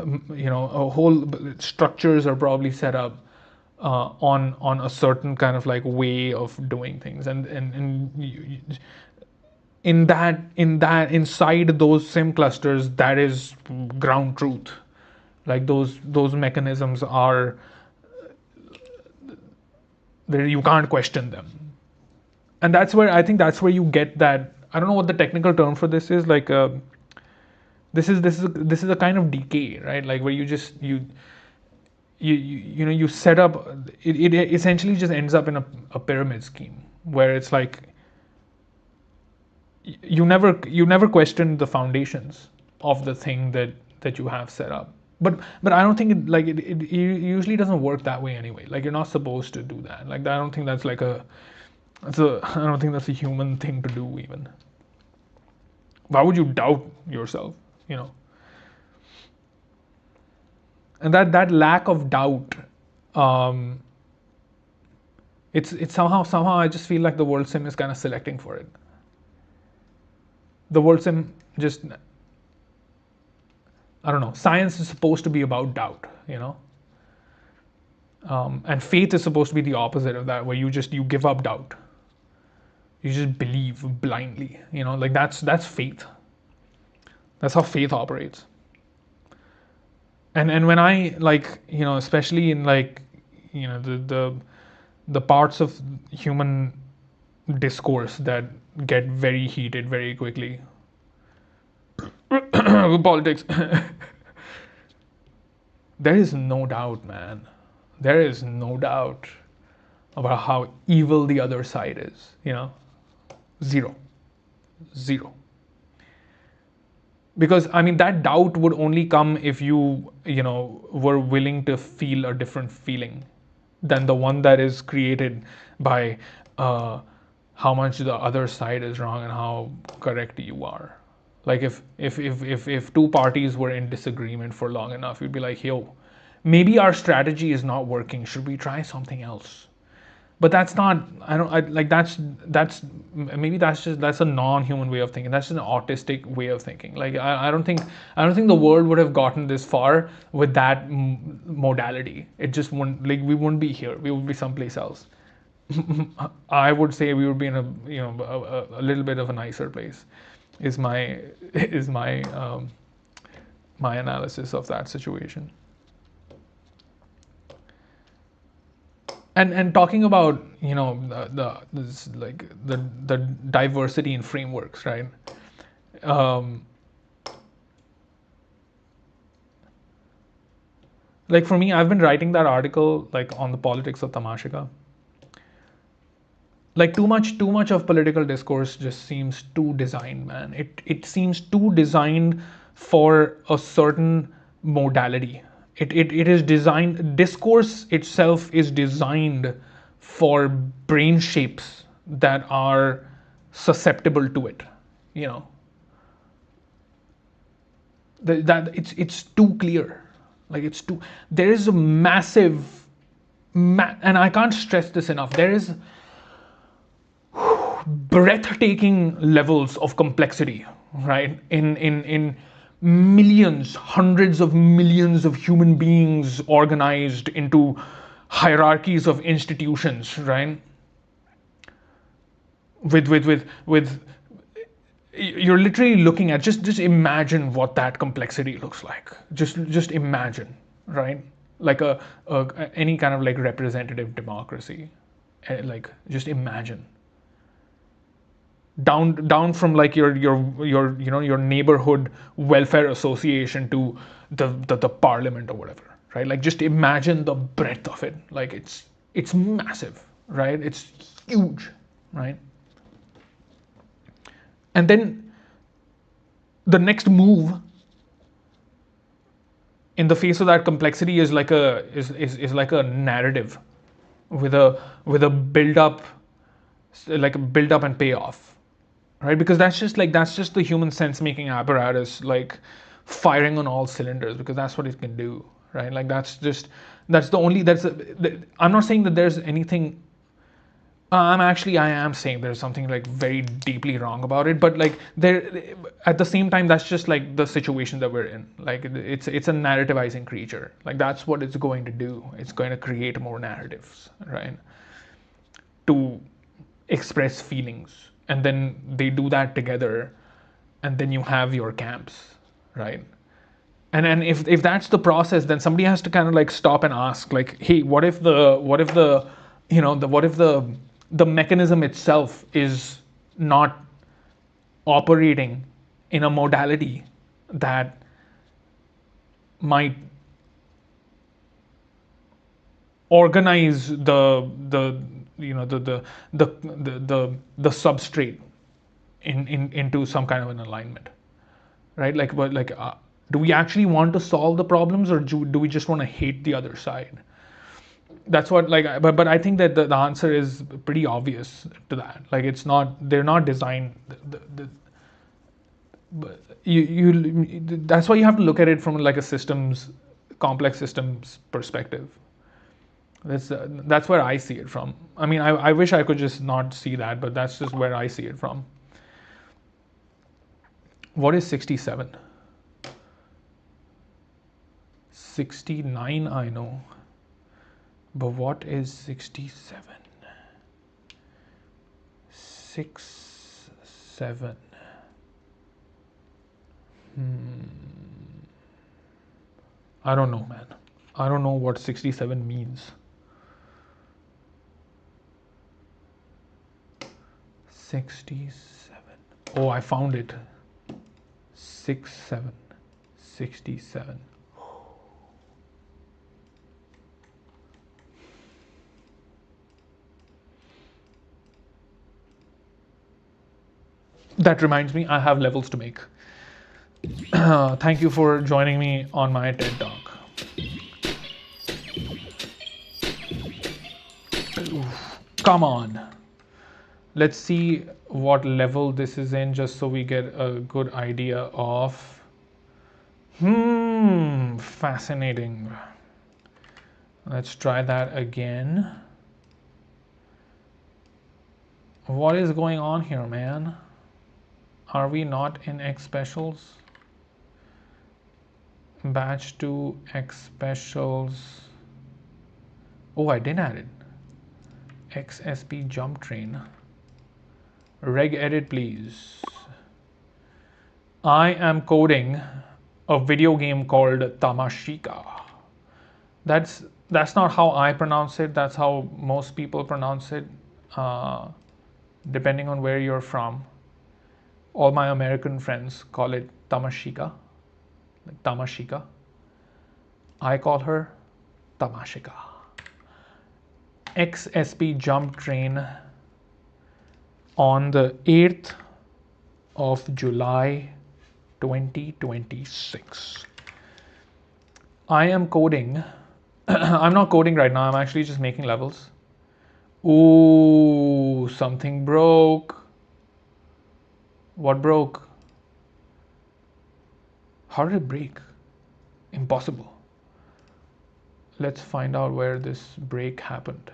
whole structures are probably set up on a certain kind of like way of doing things, and in that inside those sim clusters, that is ground truth. Like those mechanisms are there, you can't question them. And that's where you get that. I don't know what the technical term for this is. Like this is a kind of decay, right? Like where you set up it essentially just ends up in a pyramid scheme where it's like you never question the foundations of the thing that you have set up. But I don't think it usually doesn't work that way anyway. Like you're not supposed to do that. Like I don't think that's like I don't think that's a human thing to do even. Why would you doubt yourself? And that lack of doubt, um, it's somehow I just feel like the world sim is kind of selecting for it. The world sim just, I don't know. Science is supposed to be about doubt. And faith is supposed to be the opposite of that, where you give up doubt. You just believe blindly. Like that's faith. That's how faith operates. And when I like especially in like the parts of human discourse that get very heated very quickly, politics. There is no doubt, man. There is no doubt about how evil the other side is. Zero. Zero. Because I mean that doubt would only come if you were willing to feel a different feeling than the one that is created by how much the other side is wrong and how correct you are. Like if two parties were in disagreement for long enough, you'd be like, yo, maybe our strategy is not working. Should we try something else? But that's not. I don't. Like that's maybe that's a non-human way of thinking. That's just an autistic way of thinking. Like I don't think the world would have gotten this far with that modality. It just wouldn't. Like we wouldn't be here. We would be someplace else. I would say we would be in a little bit of a nicer place. Is my is my analysis of that situation. And talking about the diversity in frameworks, right? Um, like for me, I've been writing that article like on the politics of tamashika. Like too much of political discourse just seems too designed, man. It seems too designed for a certain modality. It is designed, discourse itself is designed for brain shapes that are susceptible to it. You know that it's too clear. Like it's too, there is a massive and I can't stress this enough. There is breathtaking levels of complexity, right? In millions, hundreds of millions of human beings organized into hierarchies of institutions, right? With you're literally looking at, just imagine what that complexity looks like. Just imagine, right? Like a any kind of like representative democracy. Like just imagine. down from like your neighborhood welfare association to the parliament or whatever, right? Like just imagine the breadth of it. Like it's massive, right? It's huge, right? And then the next move in the face of that complexity is like is like a narrative with a build up, like a build up and payoff, right? Because that's just the human sense making apparatus, like firing on all cylinders, because that's what it can do, right? Like that's the only I'm not saying that there's anything. I am saying there's something like very deeply wrong about it, but like there, at the same time, that's just like the situation that we're in. Like it's a narrativizing creature. Like that's what it's going to do. It's going to create more narratives, right? To express feelings, and then they do that together, and then you have your camps, right? And if that's the process, then somebody has to kind of like stop and ask, like, hey, what if the what if the mechanism itself is not operating in a modality that might organize the the substrate into some kind of an alignment, right? Like, but like, do we actually want to solve the problems, or do we just want to hate the other side? That's what, like, but I think that the answer is pretty obvious to that. Like, it's not, they're not designed. But that's why you have to look at it from like a systems, complex systems perspective. That's where I see it from. I mean, I wish I could just not see that, but that's just where I see it from. What is 67? 69, I know. But what is 67? 6, 7. I don't know, man. I don't know what 67 means. 67. Oh, I found it. 6, 7. 67. That reminds me, I have levels to make. Thank you for joining me on my TED Talk. Come on. Let's see what level this is in, just so we get a good idea of. Fascinating. Let's try that again. What is going on here, man? Are we not in X specials? Batch 2 X specials. Oh, I did add it. XSP jump train. Reg edit, please. I am coding a video game called Tamashika. That's not how I pronounce it. That's how most people pronounce it, depending on where you're from. All my American friends call it tamashika, like tamashika. I call her tamashika. XSP jump train on the 8th of July 2026. I am coding. I'm not coding right now. I'm actually just making levels. Ooh, something broke. What broke? How did it break? Impossible. Let's find out where this break happened.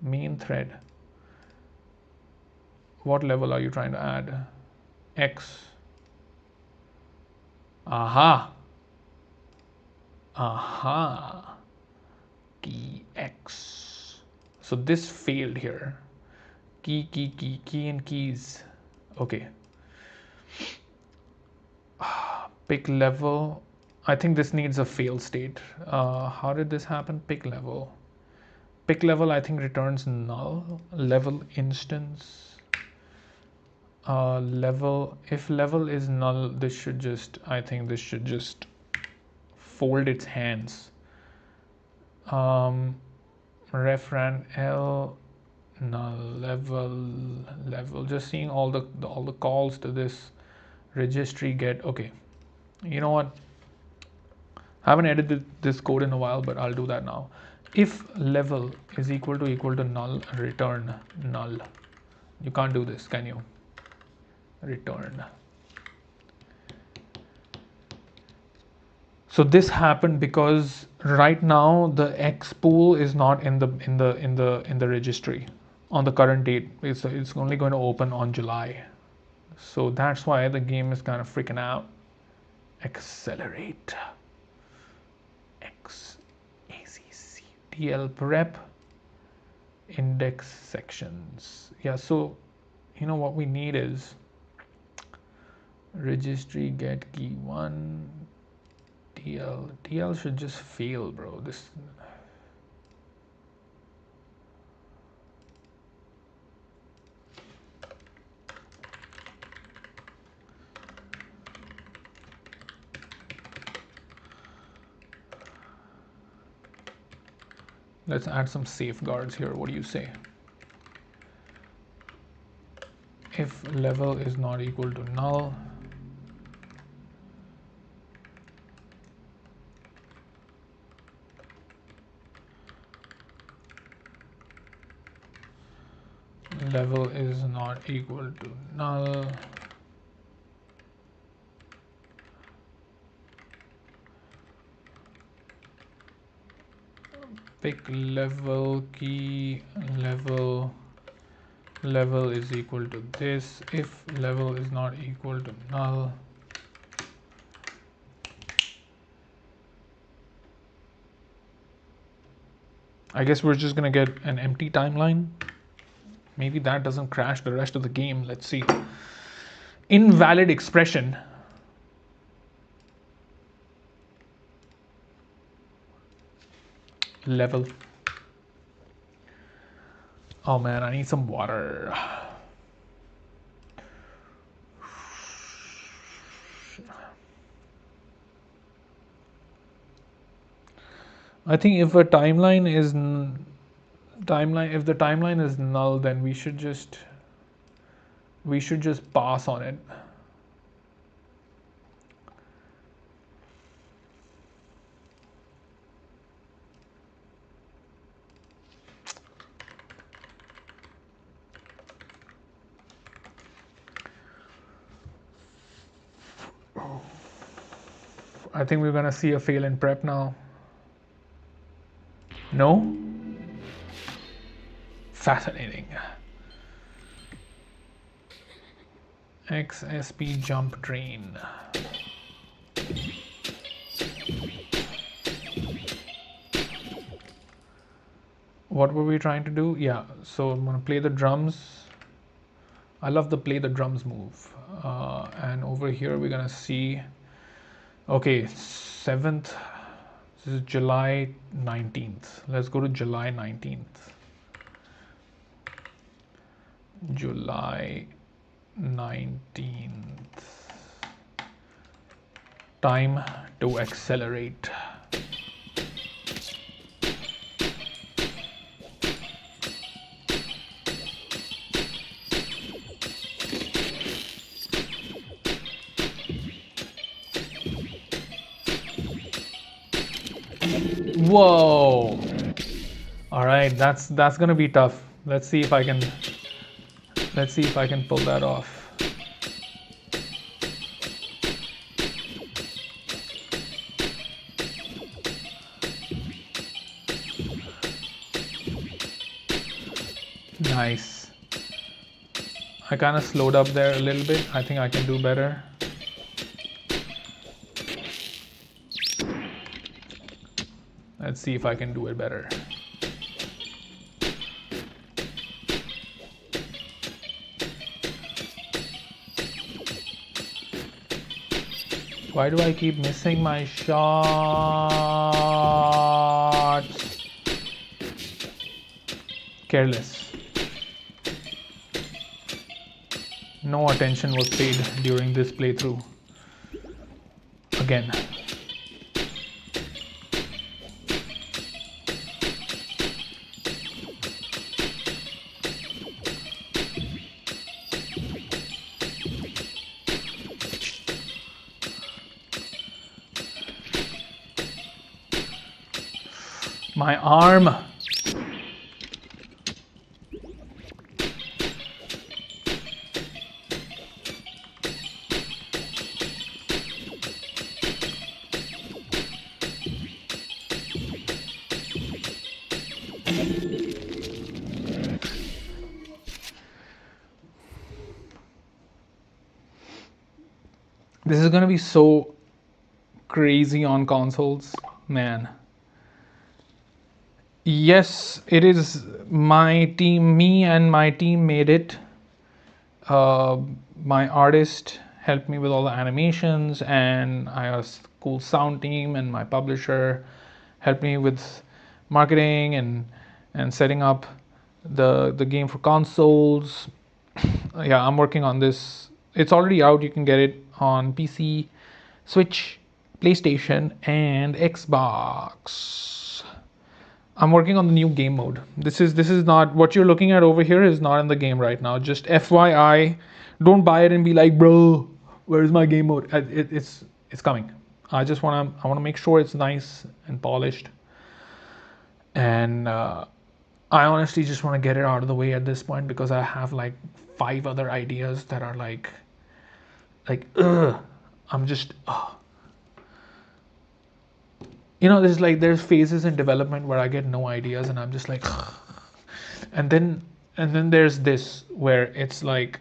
Main thread. What level are you trying to add? X. Aha. Aha. Key X. So this failed here. Key and keys. Okay. Pick level. I think this needs a fail state. How did this happen? Pick level. Pick level, I think, returns null. Level instance. Level, if level is null, this should just, I think this should just fold its hands. Refran L null level, just seeing all the calls to this registry get. Okay, you know what, I haven't edited this code in a while, but I'll do that now. If level is equal to null, return null. You can't do this, can you? Return. So this happened because right now the X pool is not in the registry on the current date. It's only going to open on July. So that's why the game is kind of freaking out. Accelerate. XACCTL prep index sections. Yeah, so you know what we need is registry get key 1 TL should just fail, bro. This let's add some safeguards here. What do you say? If level is not equal to null, level is not equal to null, pick level key level is equal to this. If level is not equal to null, I guess we're just gonna get an empty timeline. Maybe that doesn't crash the rest of the game. Let's see. Invalid expression. Level. Oh man, I need some water. I think if a timeline is if the timeline is null, then we should just pass on it. I think we're gonna see a fail in prep now. No? Fascinating. XSP jump train. What were we trying to do? Yeah, so I'm gonna play the drums. I love the play the drums move. And over here we're gonna see, okay, 7th, this is July 19th. Let's go to July 19th. July 19th. Time to accelerate. Whoa. All right, that's gonna be tough. Let's see if I can pull that off. Nice. I kind of slowed up there a little bit. I think I can do better. Let's see if I can do it better. Why do I keep missing my shots? Careless. No attention was paid during this playthrough. Again. My arm. This is gonna be so crazy on consoles, man. Yes, it is my team. Me and my team made it. Uh, my artist helped me with all the animations, and I have a cool sound team, and my publisher helped me with marketing and setting up the game for consoles. Yeah, I'm working on this. It's already out. You can get it on PC, Switch, PlayStation, and Xbox. I'm working on the new game mode. This is not what you're looking at over here is not in the game right now. Just FYI, don't buy it and be like, bro, where's my game mode? It's coming. I wanna make sure it's nice and polished. And I honestly just want to get it out of the way at this point because I have like 5 other ideas that are like ugh. I'm just there's phases in development where I get no ideas and I'm just like and then there's this where it's like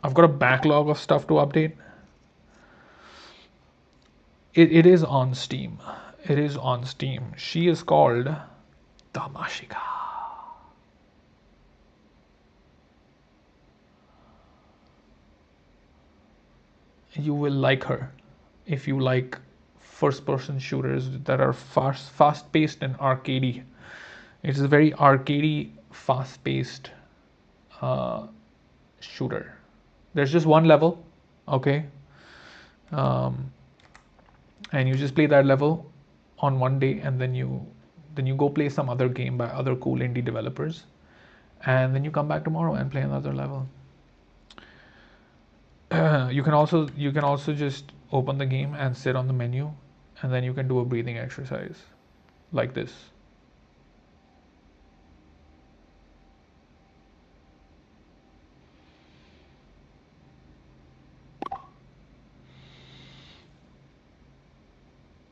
I've got a backlog of stuff to update. It is on Steam. It is on Steam. She is called Tamashika. You will like her if you like first person shooters that are fast paced and arcadey. It's a very arcadey, fast paced shooter. There's just one level, okay, um, and you just play that level on one day, and then you go play some other game by other cool indie developers, and then you come back tomorrow and play another level. You can also just open the game and sit on the menu, and then you can do a breathing exercise like this.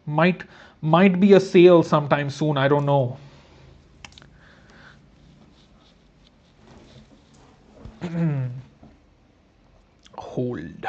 Might be a sale sometime soon, I don't know. Hold.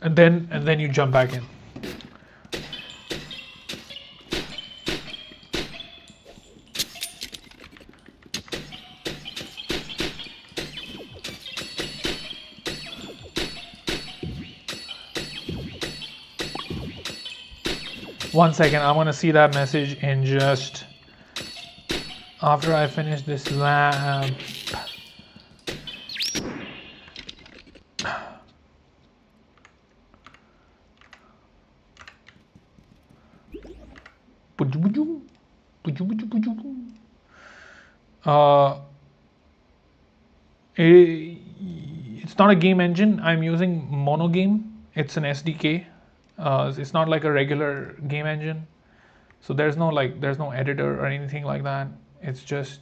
And then you jump back in. One second, I want to see that message in just after I finish this lab. Uh, it's not a game engine. I'm using Monogame. It's an SDK. It's not like a regular game engine. So there's no editor or anything like that. It's just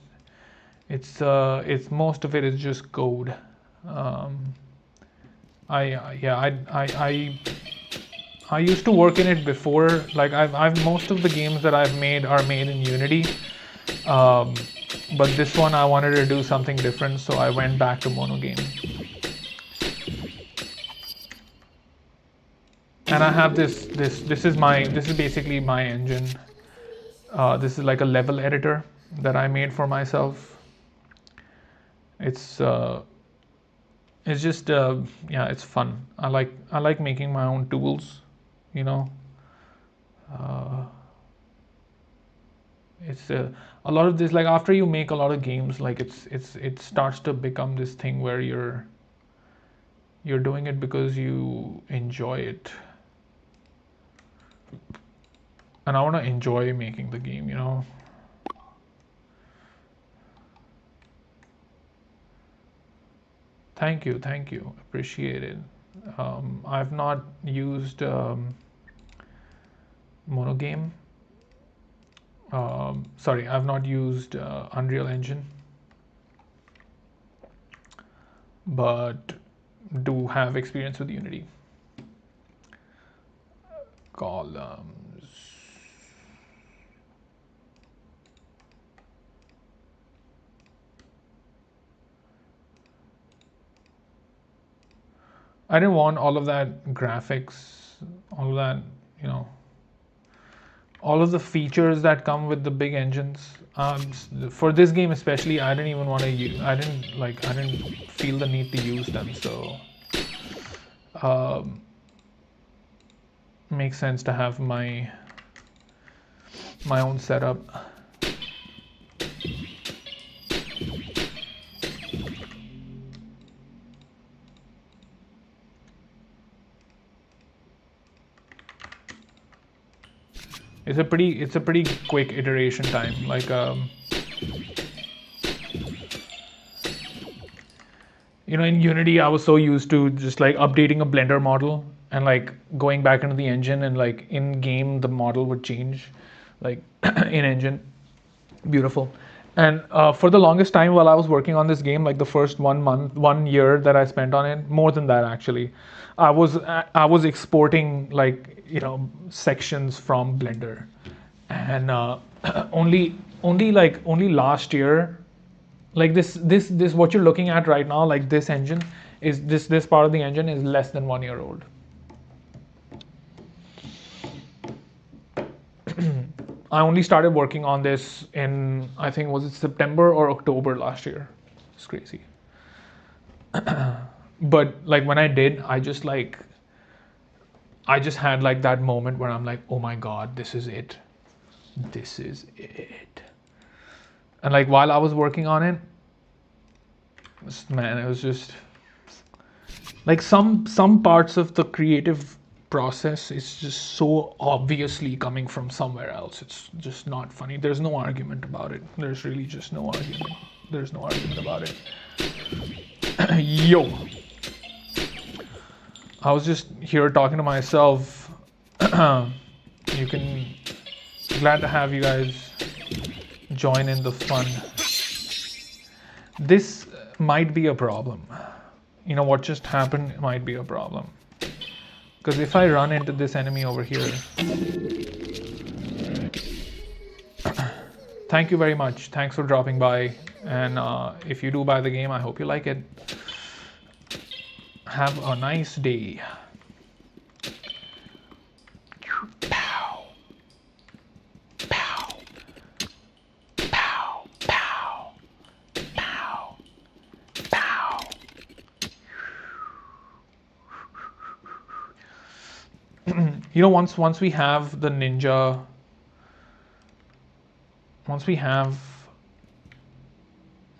It's most of it is just code. Um, yeah, I used to work in it before. Like I've most of the games that I've made are made in Unity. Um, but this one I wanted to do something different, so I went back to monogame. And I have this is basically my engine. This is like a level editor that I made for myself. It's it's just yeah, it's fun. I like making my own tools, you know. Uh, it's a lot of this, like after you make a lot of games, like it starts to become this thing where you're doing it because you enjoy it. And I want to enjoy making the game, you know. Thank you, appreciate it. I've not used monogame. Sorry, I've not used Unreal Engine, but do have experience with Unity. Columns. I didn't want all of that graphics, all of that, you know, all of the features that come with the big engines. For this game especially, I didn't even want to use. I didn't feel the need to use them. So, um, makes sense to have my own setup. It's a pretty quick iteration time. Like you know, in Unity, I was so used to just like updating a Blender model and like going back into the engine, and like in game the model would change, like in engine. Beautiful. And for the longest time while I was working on this game, like the first 1 month, 1 year that I spent on it, more than that actually, I was exporting like, you know, sections from Blender, and only last year, like this what you're looking at right now, like this engine is this part of the engine is less than 1 year old. I only started working on this in, I think, was it September or October last year. It's crazy. But like when I did, I just had like that moment where I'm like, oh my God, this is it. This is it. And like while I was working on it, man, it was just like some parts of the creative process is just so obviously coming from somewhere else. It's just not funny. There's no argument about it. There's really just no argument. There's no argument about it. Yo, I was just here talking to myself. You can, glad to have you guys join in the fun. This might be a problem. You know what just happened might be a problem. Because if I run into this enemy over here, thank you very much. Thanks for dropping by. And if you do buy the game, I hope you like it. Have a nice day. Pow. Pow. Pow. Pow. Pow. Pow. You know, once we have the ninja, once we have,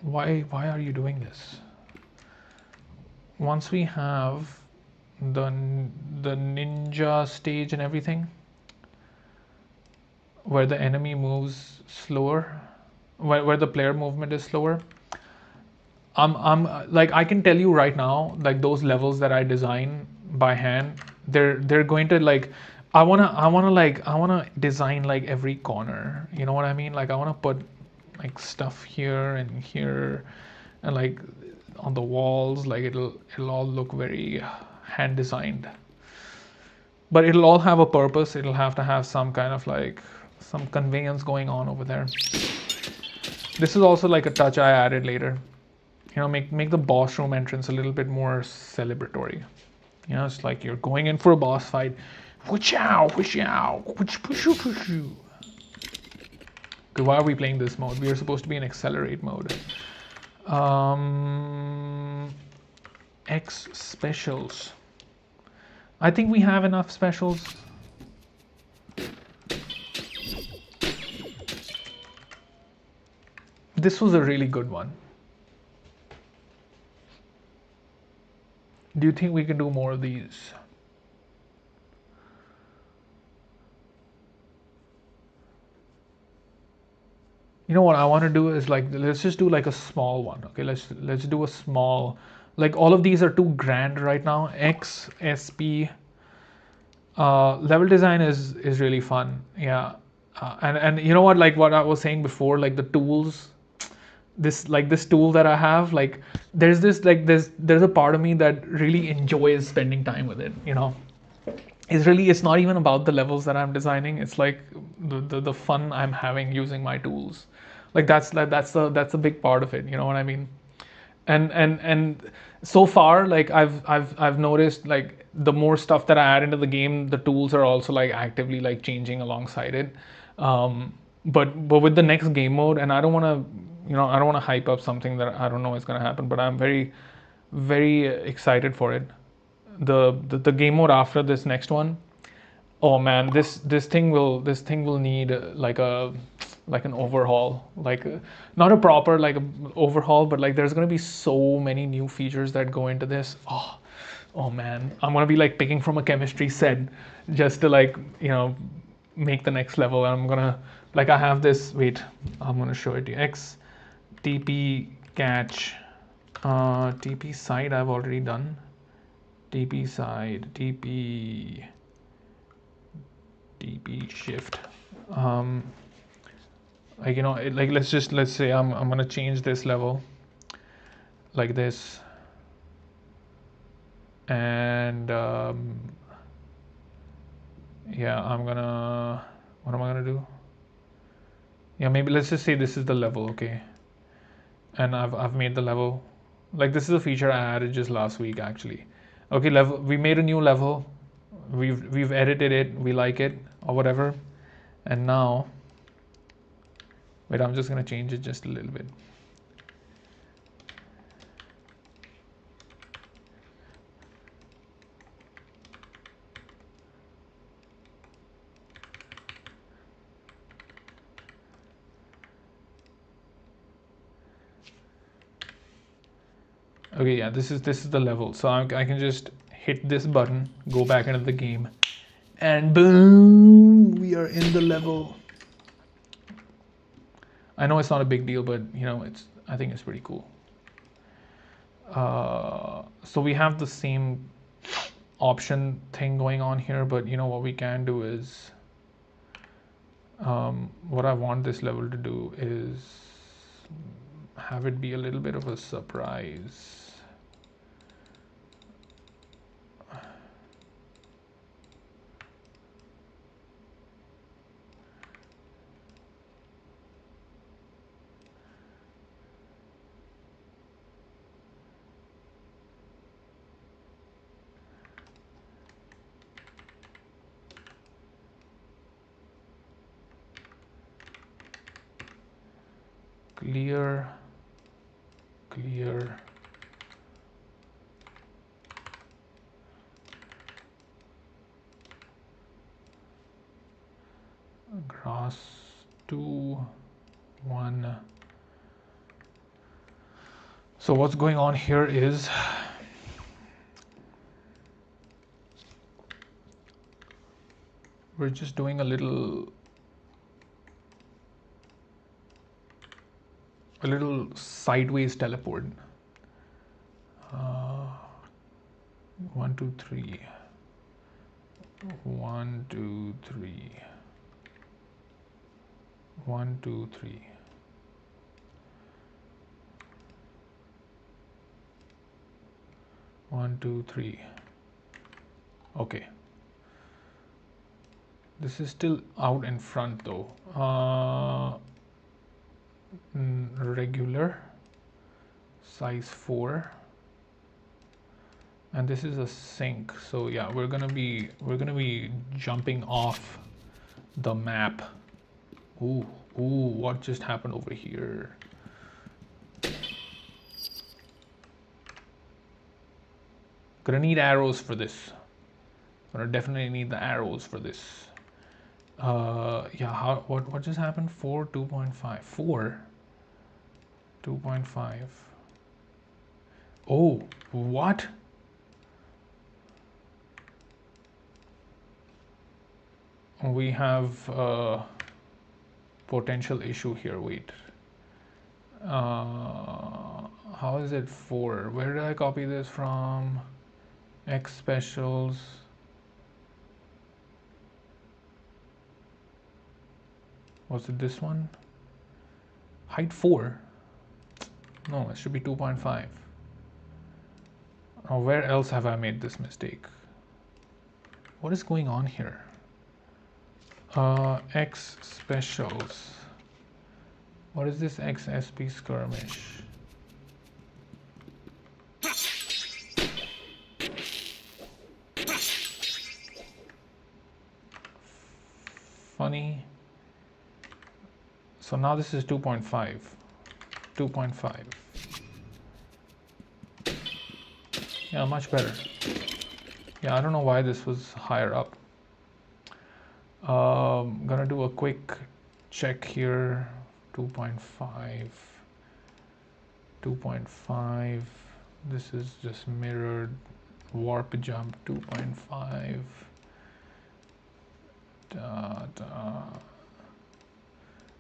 why are you doing this? Once we have the ninja stage and everything, where the enemy moves slower, where the player movement is slower, I'm like, I can tell you right now, like those levels that I design by hand, they're going to like, I wanna design like every corner. You know what I mean? Like I wanna put like stuff here and here, and like on the walls, like it'll all look very hand designed, but it'll all have a purpose. It'll have to have some kind of like some conveyance going on over there. This is also like a touch I added later. Make the boss room entrance a little bit more celebratory. It's like you're going in for a boss fight. Whoosh-ow, whoosh-ow, whoosh-poosh-oo, poosh-oo. Okay, why are we playing this mode? We are supposed to be in accelerate mode. X specials. I think we have enough specials. This was a really good one. Do you think we can do more of these? You know what I want to do is like, let's just do like a small one. Okay, let's do a small, like all of these are too grand right now. X, SP, level design is really fun. Yeah. And you know what, like what I was saying before, like the tools, this tool that I have, like there's this like there's a part of me that really enjoys spending time with it. It's not even about the levels that I'm designing. It's like the fun I'm having using my tools. Like that's a big part of it. You know what I mean? And so far, like I've noticed, like the more stuff that I add into the game, the tools are also like actively like changing alongside it. But with the next game mode, and I don't want to hype up something that I don't know is going to happen, but I'm very very excited for it. The game mode after this next one, oh man, this thing will need like an overhaul, like not a proper like a overhaul, but like there's gonna be so many new features that go into this. Oh man, I'm gonna be like picking from a chemistry set just to like make the next level. I'm gonna like I have this. Wait, I'm gonna show it to you. X TP catch, TP side I've already done. TP side, TP shift. Like like let's say I'm gonna change this level like this, and yeah, what am I gonna do? Yeah, maybe let's just say this is the level, okay? And I've made the level. Like this is a feature I added just last week actually. Okay, level. We made a new level. We've edited it. We like it or whatever. And now, wait, I'm just gonna change it just a little bit. Okay, yeah, this is the level. So I can just hit this button, go back into the game, and boom, we are in the level. I know it's not a big deal, but I think it's pretty cool. So we have the same option thing going on here, but what we can do is, what I want this level to do is have it be a little bit of a surprise. Clear, clear. Grass 2, 1. So what's going on here is we're just doing a little sideways teleport. 1 2 3 1 2 3 1 2 3 1, 2, 3. Okay. This is still out in front though. Regular size 4, and this is a sink. So yeah, we're gonna be jumping off the map. Ooh, what just happened over here? Gonna need arrows for this. Gonna definitely need the arrows for this. Yeah, what just happened? 4, 2.5. 4, 2.5. Oh, what? We have a potential issue here. Wait. How is it 4? Where did I copy this from? X specials. Was it this one? Height 4? No, it should be 2.5. Now, where else have I made this mistake? What is going on here? X specials. What is this XSP skirmish? Funny. So now this is 2.5. 2.5. Yeah, much better. Yeah, I don't know why this was higher up. Gonna do a quick check here. 2.5. 2.5. This is just mirrored. Warp jump 2.5.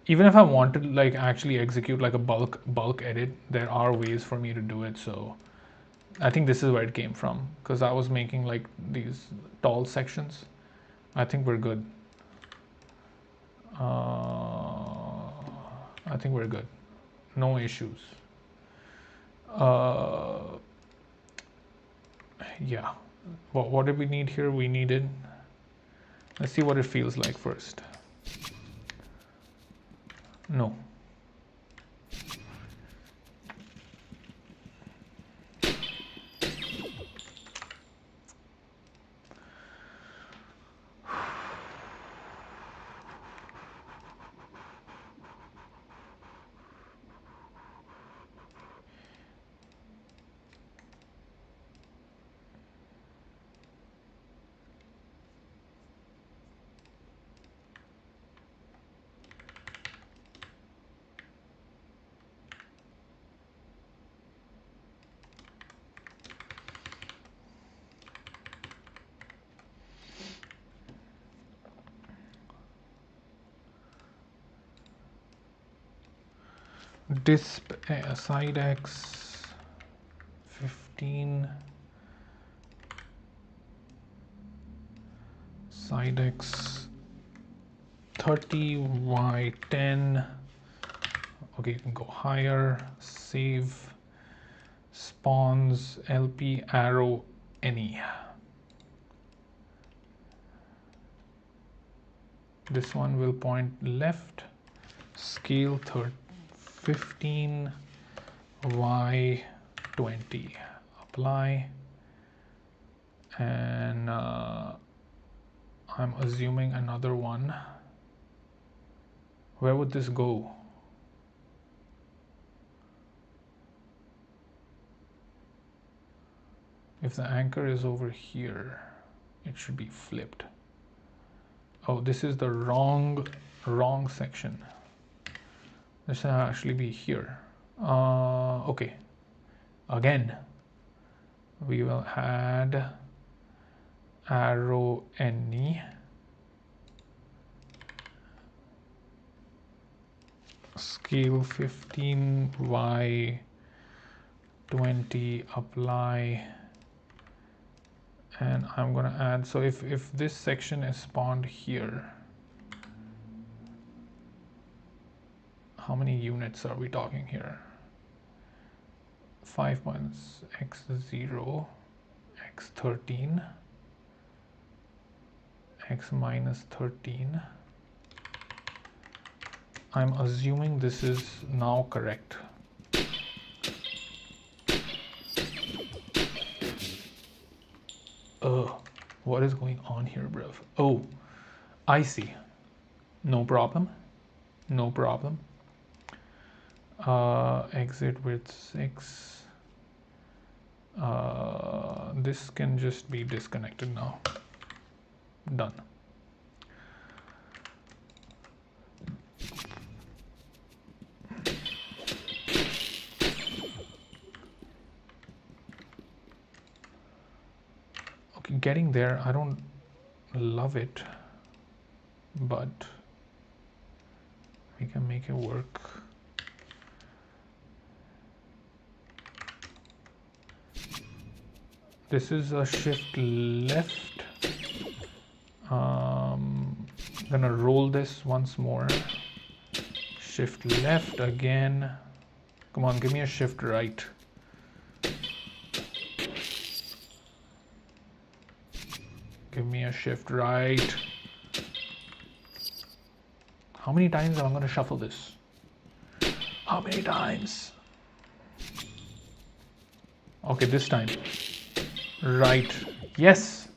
Even if I want to like actually execute like a bulk edit, there are ways for me to do it. So I think this is where it came from, because I was making like these tall sections. I think we're good. I think we're good. No issues. Yeah. What did we need here? We needed. Let's see what it feels like first. No. Disp side X 15, side X 30, Y 10. Okay, you can go higher. Save spawns LP arrow any. This one will point left. Scale 15, Y 20. Apply. And I'm assuming another one. Where would this go? If the anchor is over here, it should be flipped. Oh, this is the wrong section. This should actually be here. Okay. Again, we will add arrow any. Scale 15, Y 20, apply. And I'm gonna add, so if this section is spawned here, how many units are we talking here? 5 points x0. x 13, x minus 13. I'm assuming this is now correct. What is going on here, bruv? Oh, I see. No problem. No problem. Exit with 6. This can just be disconnected now. Done. Okay, getting there. I don't love it, but we can make it work. This is a shift left. Gonna roll this once more. Shift left again. Come on, give me a shift right. Give me a shift right. How many times am I gonna shuffle this? How many times? Okay, this time. Right. Yes.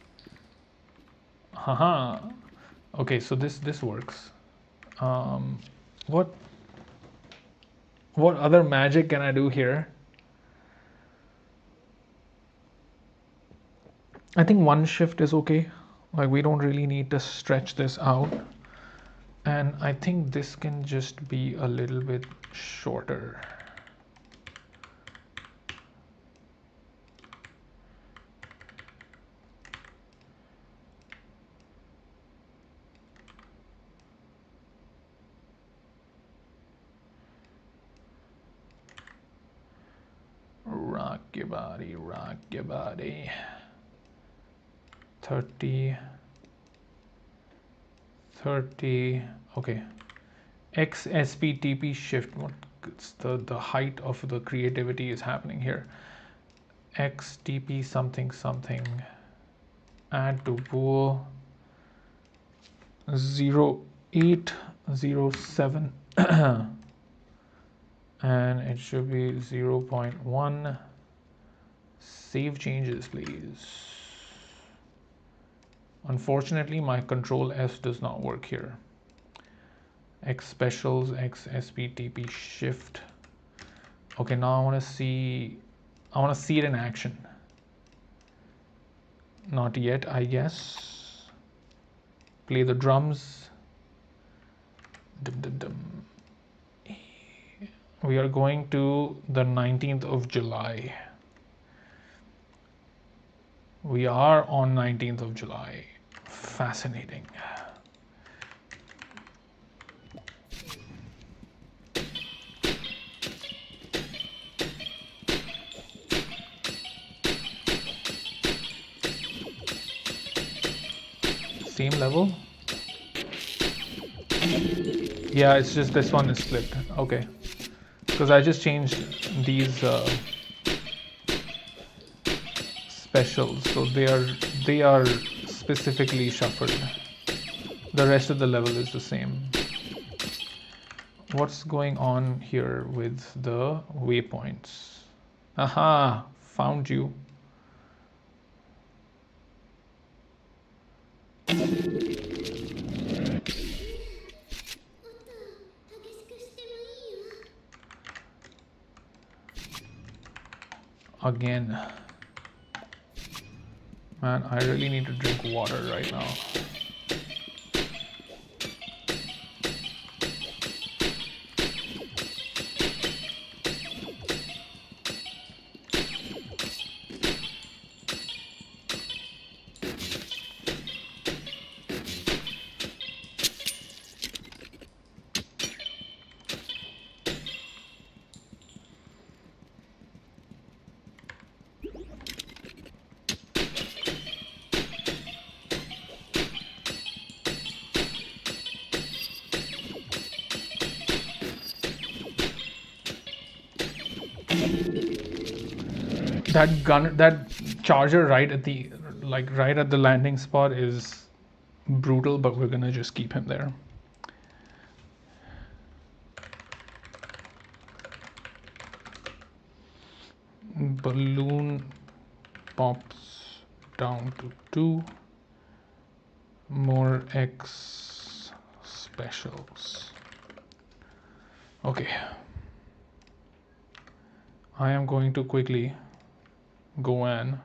Haha. Okay, so this works. What other magic can I do here? I think one shift is okay. Like, we don't really need to stretch this out. And I think this can just be a little bit shorter. Rock your body, rock your body. 30, 30. Okay. XSPTP shift. What's the height of the creativity is happening here? XTP something something. Add to bool 0807 and it should be 0.1. Save changes, please. Unfortunately, my Control S does not work here. X specials, X SPTP shift. Okay, now I want to see it in action. Not yet, I guess. Play the drums. Dum, dum, dum. We are going to the 19th of July. We are on 19th of July. Fascinating. Same level? Yeah, it's just this one is flipped. Okay. Because I just changed these specials, so they are specifically shuffled. The rest of the level is the same. What's going on here with the waypoints? Aha, found you. Again. Man, I really need to drink water right now. That charger right at the landing spot is brutal, but we're gonna just keep him there. Balloon pops down to 2. More X specials. Okay. I am going to quickly go in.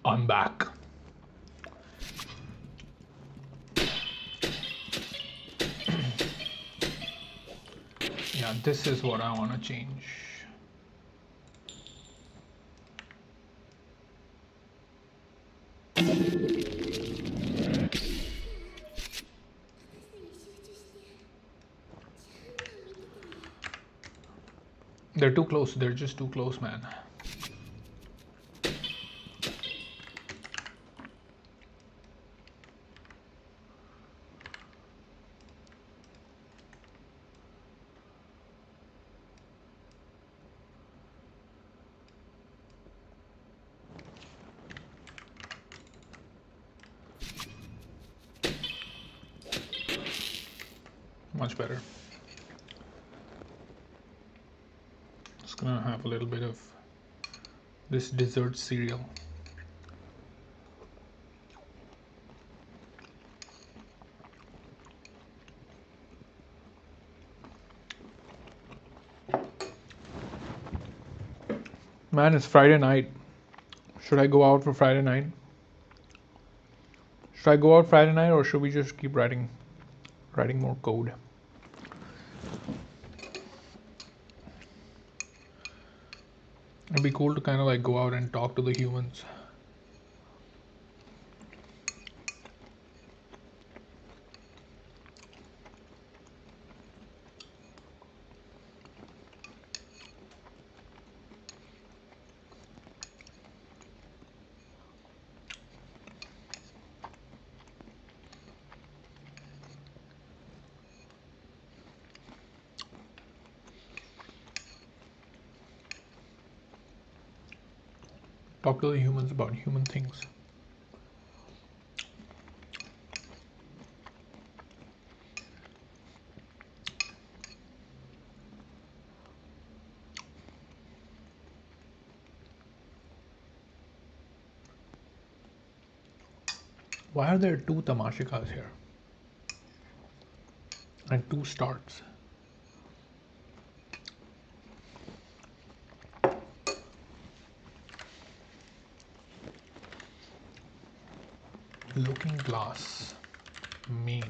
I'm back. Yeah, this is what I want to change. They're too close. They're just too close, man. Much better. Just gonna have a little bit of this dessert cereal. Man, it's Friday night. Should I go out for Friday night? Should I go out Friday night, or should we just keep writing more code? It'd be cool to kind of like go out and talk to the humans. Talk to the humans about human things. Why are there 2 tamashikas here? And 2 starts? Looking glass. Mean.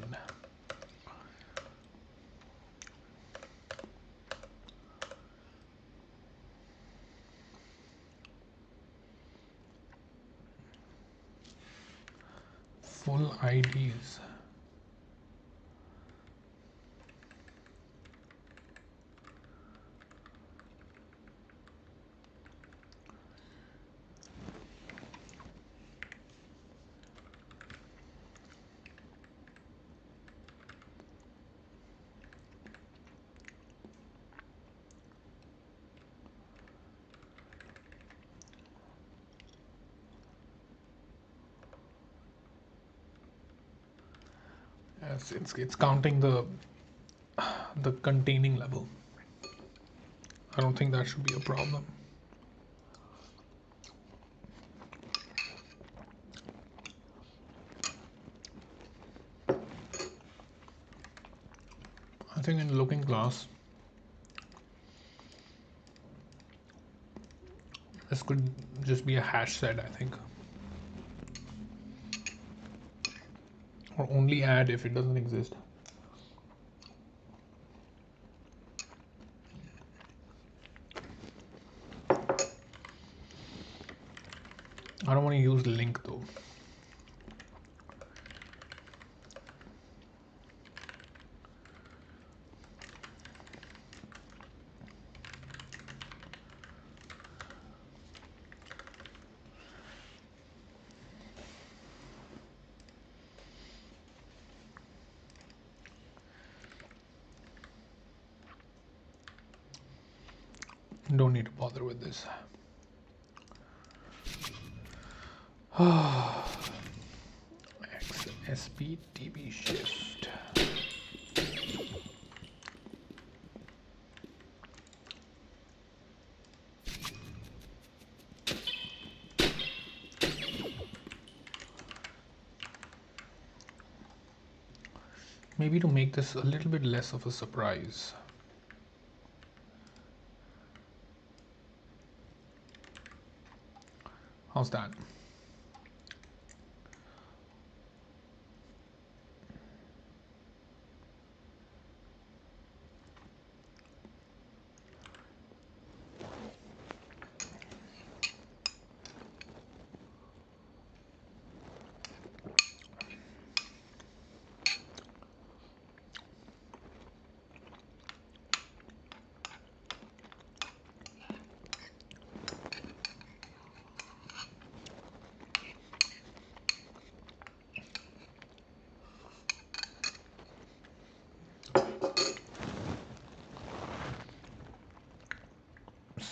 Full IDs. Yes, it's counting the containing level. I don't think that should be a problem. I think in looking glass, this could just be a hash set, I think. Or only add if it doesn't exist. I don't want to use link though. Don't need to bother with this. XSPDB shift. Maybe to make this a little bit less of a surprise. How's that?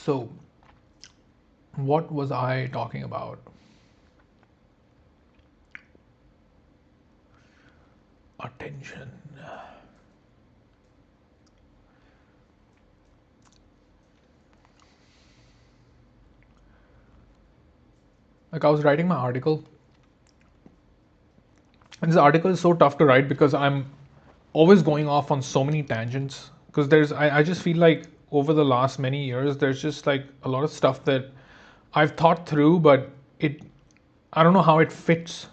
So, what was I talking about? Attention. Like I was writing my article, and this article is so tough to write because I'm always going off on so many tangents. Because I just feel like over the last many years, there's just like a lot of stuff that I've thought through, but I don't know how it fits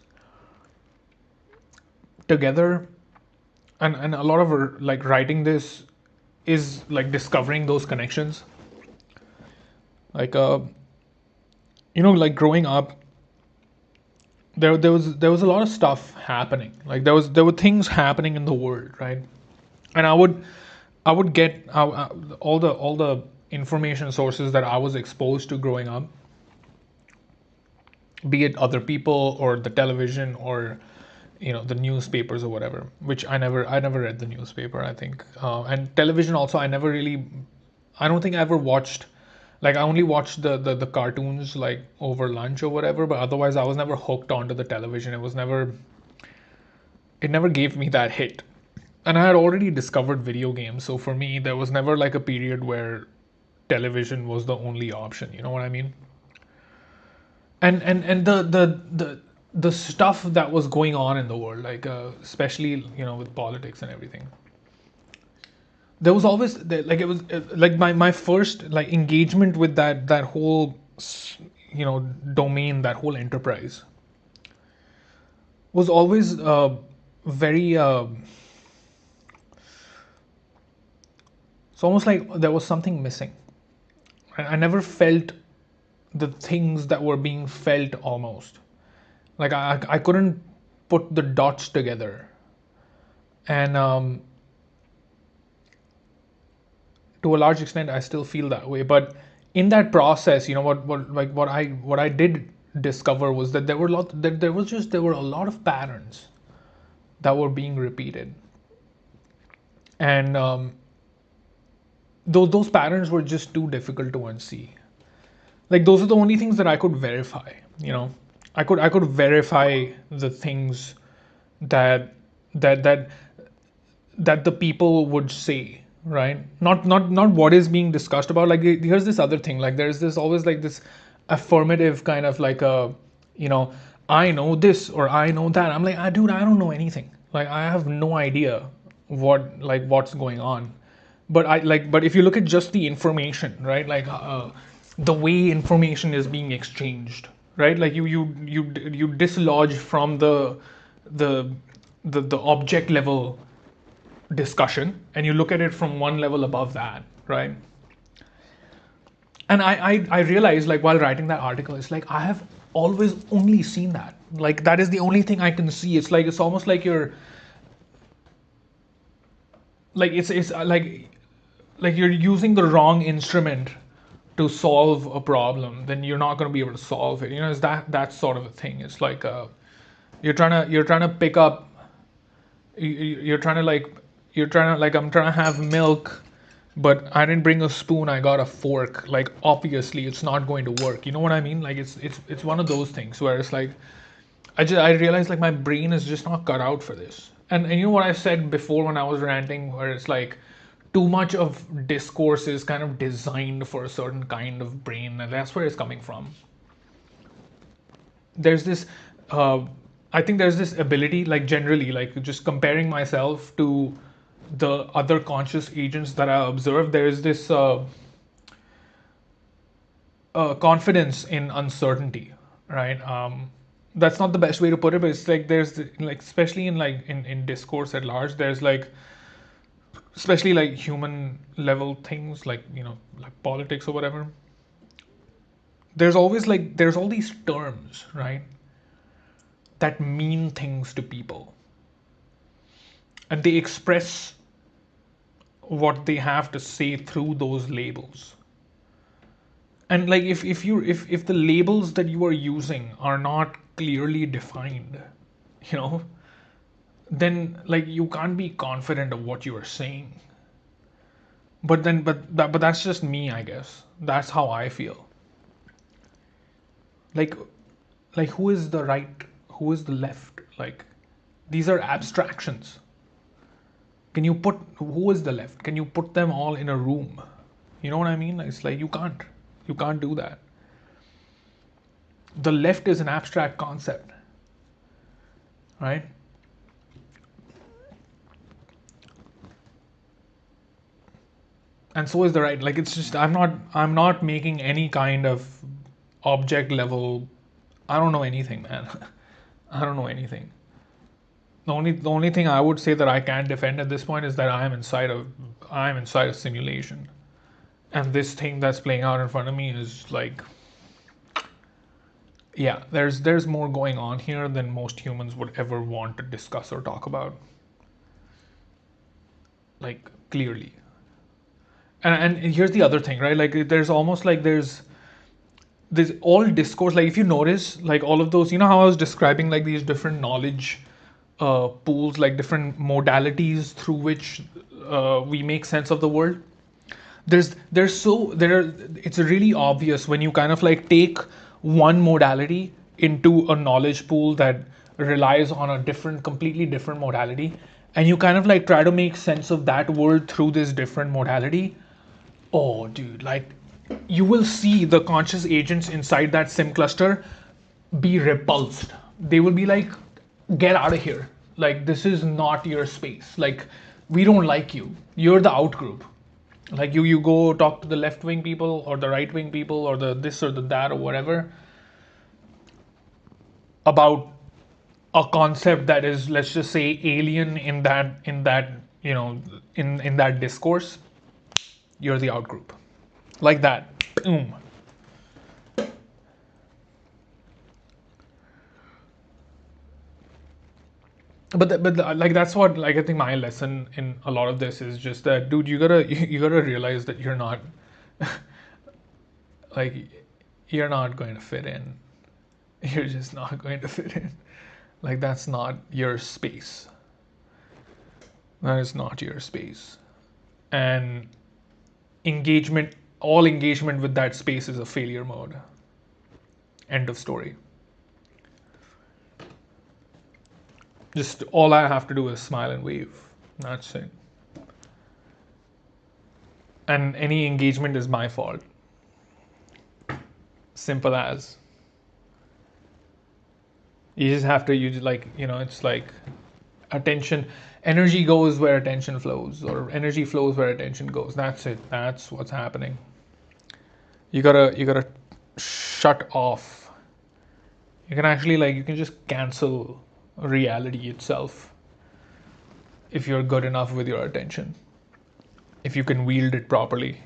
together. And a lot of like writing this is like discovering those connections. Like, like growing up, there was a lot of stuff happening. Like there were things happening in the world, right? And I would get all the information sources that I was exposed to growing up, be it other people or the television or the newspapers or whatever. Which I never read the newspaper. I think and television also I don't think I ever watched. Like I only watched the cartoons like over lunch or whatever, but otherwise I was never hooked onto the television. It never gave me that hit. And I had already discovered video games, so for me there was never like a period where television was the only option. You know what I mean? And the stuff that was going on in the world, like especially with politics and everything, there was always like it was like my first like engagement with that whole domain, that whole enterprise was always very it's almost like there was something missing. I never felt the things that were being felt almost. Like I couldn't put the dots together. And to a large extent I still feel that way. But in that process, what I did discover was that there were a lot of patterns that were being repeated. And those patterns were just too difficult to unsee. Like those are the only things that I could verify. I could verify the things that that that that the people would say, right? Not what is being discussed about. Like here's this other thing. Like there's this always like this affirmative kind of like a you know I know this or I know that. I'm like, dude, I don't know anything. Like I have no idea what's going on. But if you look at just the information, right? Like the way information is being exchanged, right? Like you dislodge from the the object level discussion, and you look at it from one level above that, right? And I realized, like, while writing that article, it's like I have always only seen that. Like that is the only thing I can see. It's almost like you're like it's like you're using the wrong instrument to solve a problem. Then you're not going to be able to solve it. It's that sort of a thing. It's like you're trying to pick up you're trying to like I'm trying to have milk, but I didn't bring a spoon, I got a fork. Like obviously it's not going to work. You know what I mean? Like it's one of those things where it's like I realized like my brain is just not cut out for this. And you know what I said before when I was ranting, where it's like too much of discourse is kind of designed for a certain kind of brain, and that's where it's coming from. There's this uh, I think there's this ability, like generally, like just comparing myself to the other conscious agents that I observe, there's this confidence in uncertainty, right? That's not the best way to put it, but it's like like especially in in discourse at large, there's like especially like human level things like like politics or whatever. There's all these terms, right, that mean things to people, and they express what they have to say through those labels. And like if the labels that you are using are not clearly defined, you know then like you can't be confident of what you are saying. but that's just me, I guess. That's how I feel. Like who is the right, who is the left? Like, these are abstractions. Can you put, who is the left? Can you put them all in a room? You know what I mean? It's like you can't do that. The left is an abstract concept, right? And so is the right. Like, it's just, I'm not making any kind of object level. I don't know anything, man. I don't know anything. The only thing I would say that I can defend at this point is that I'm inside a simulation, and this thing that's playing out in front of me is like, yeah, there's more going on here than most humans would ever want to discuss or talk about. Like, clearly. And here's the other thing, right? Like, there's almost like there's all discourse. Like, if you notice, like, all of those, how I was describing like these different knowledge pools, like different modalities through which we make sense of the world. There's so there It's really obvious when you kind of like take one modality into a knowledge pool that relies on a different, completely different modality, and you kind of like try to make sense of that world through this different modality. Oh, dude, like, you will see the conscious agents inside that sim cluster be repulsed. They will be like, get out of here. Like, this is not your space. Like, we don't like you. You're the out group. Like, you go talk to the left wing people or the right wing people or the this or the that or whatever about a concept that is, let's just say, alien in that in that discourse. You're the out group. Like that. Boom. Like, that's what, like, I think my lesson in a lot of this is just that, dude, you gotta realize that you're not like, you're not going to fit in. You're just not going to fit in. Like, that's not your space. That is not your space. And all engagement with that space is a failure mode. End of story. Just all I have to do is smile and wave. That's it. And any engagement is my fault. Simple as. You just have to, it's like attention, energy goes where attention flows, or energy flows where attention goes. That's it. That's what's happening. You gotta shut off. You can just cancel reality itself if you're good enough with your attention, if you can wield it properly.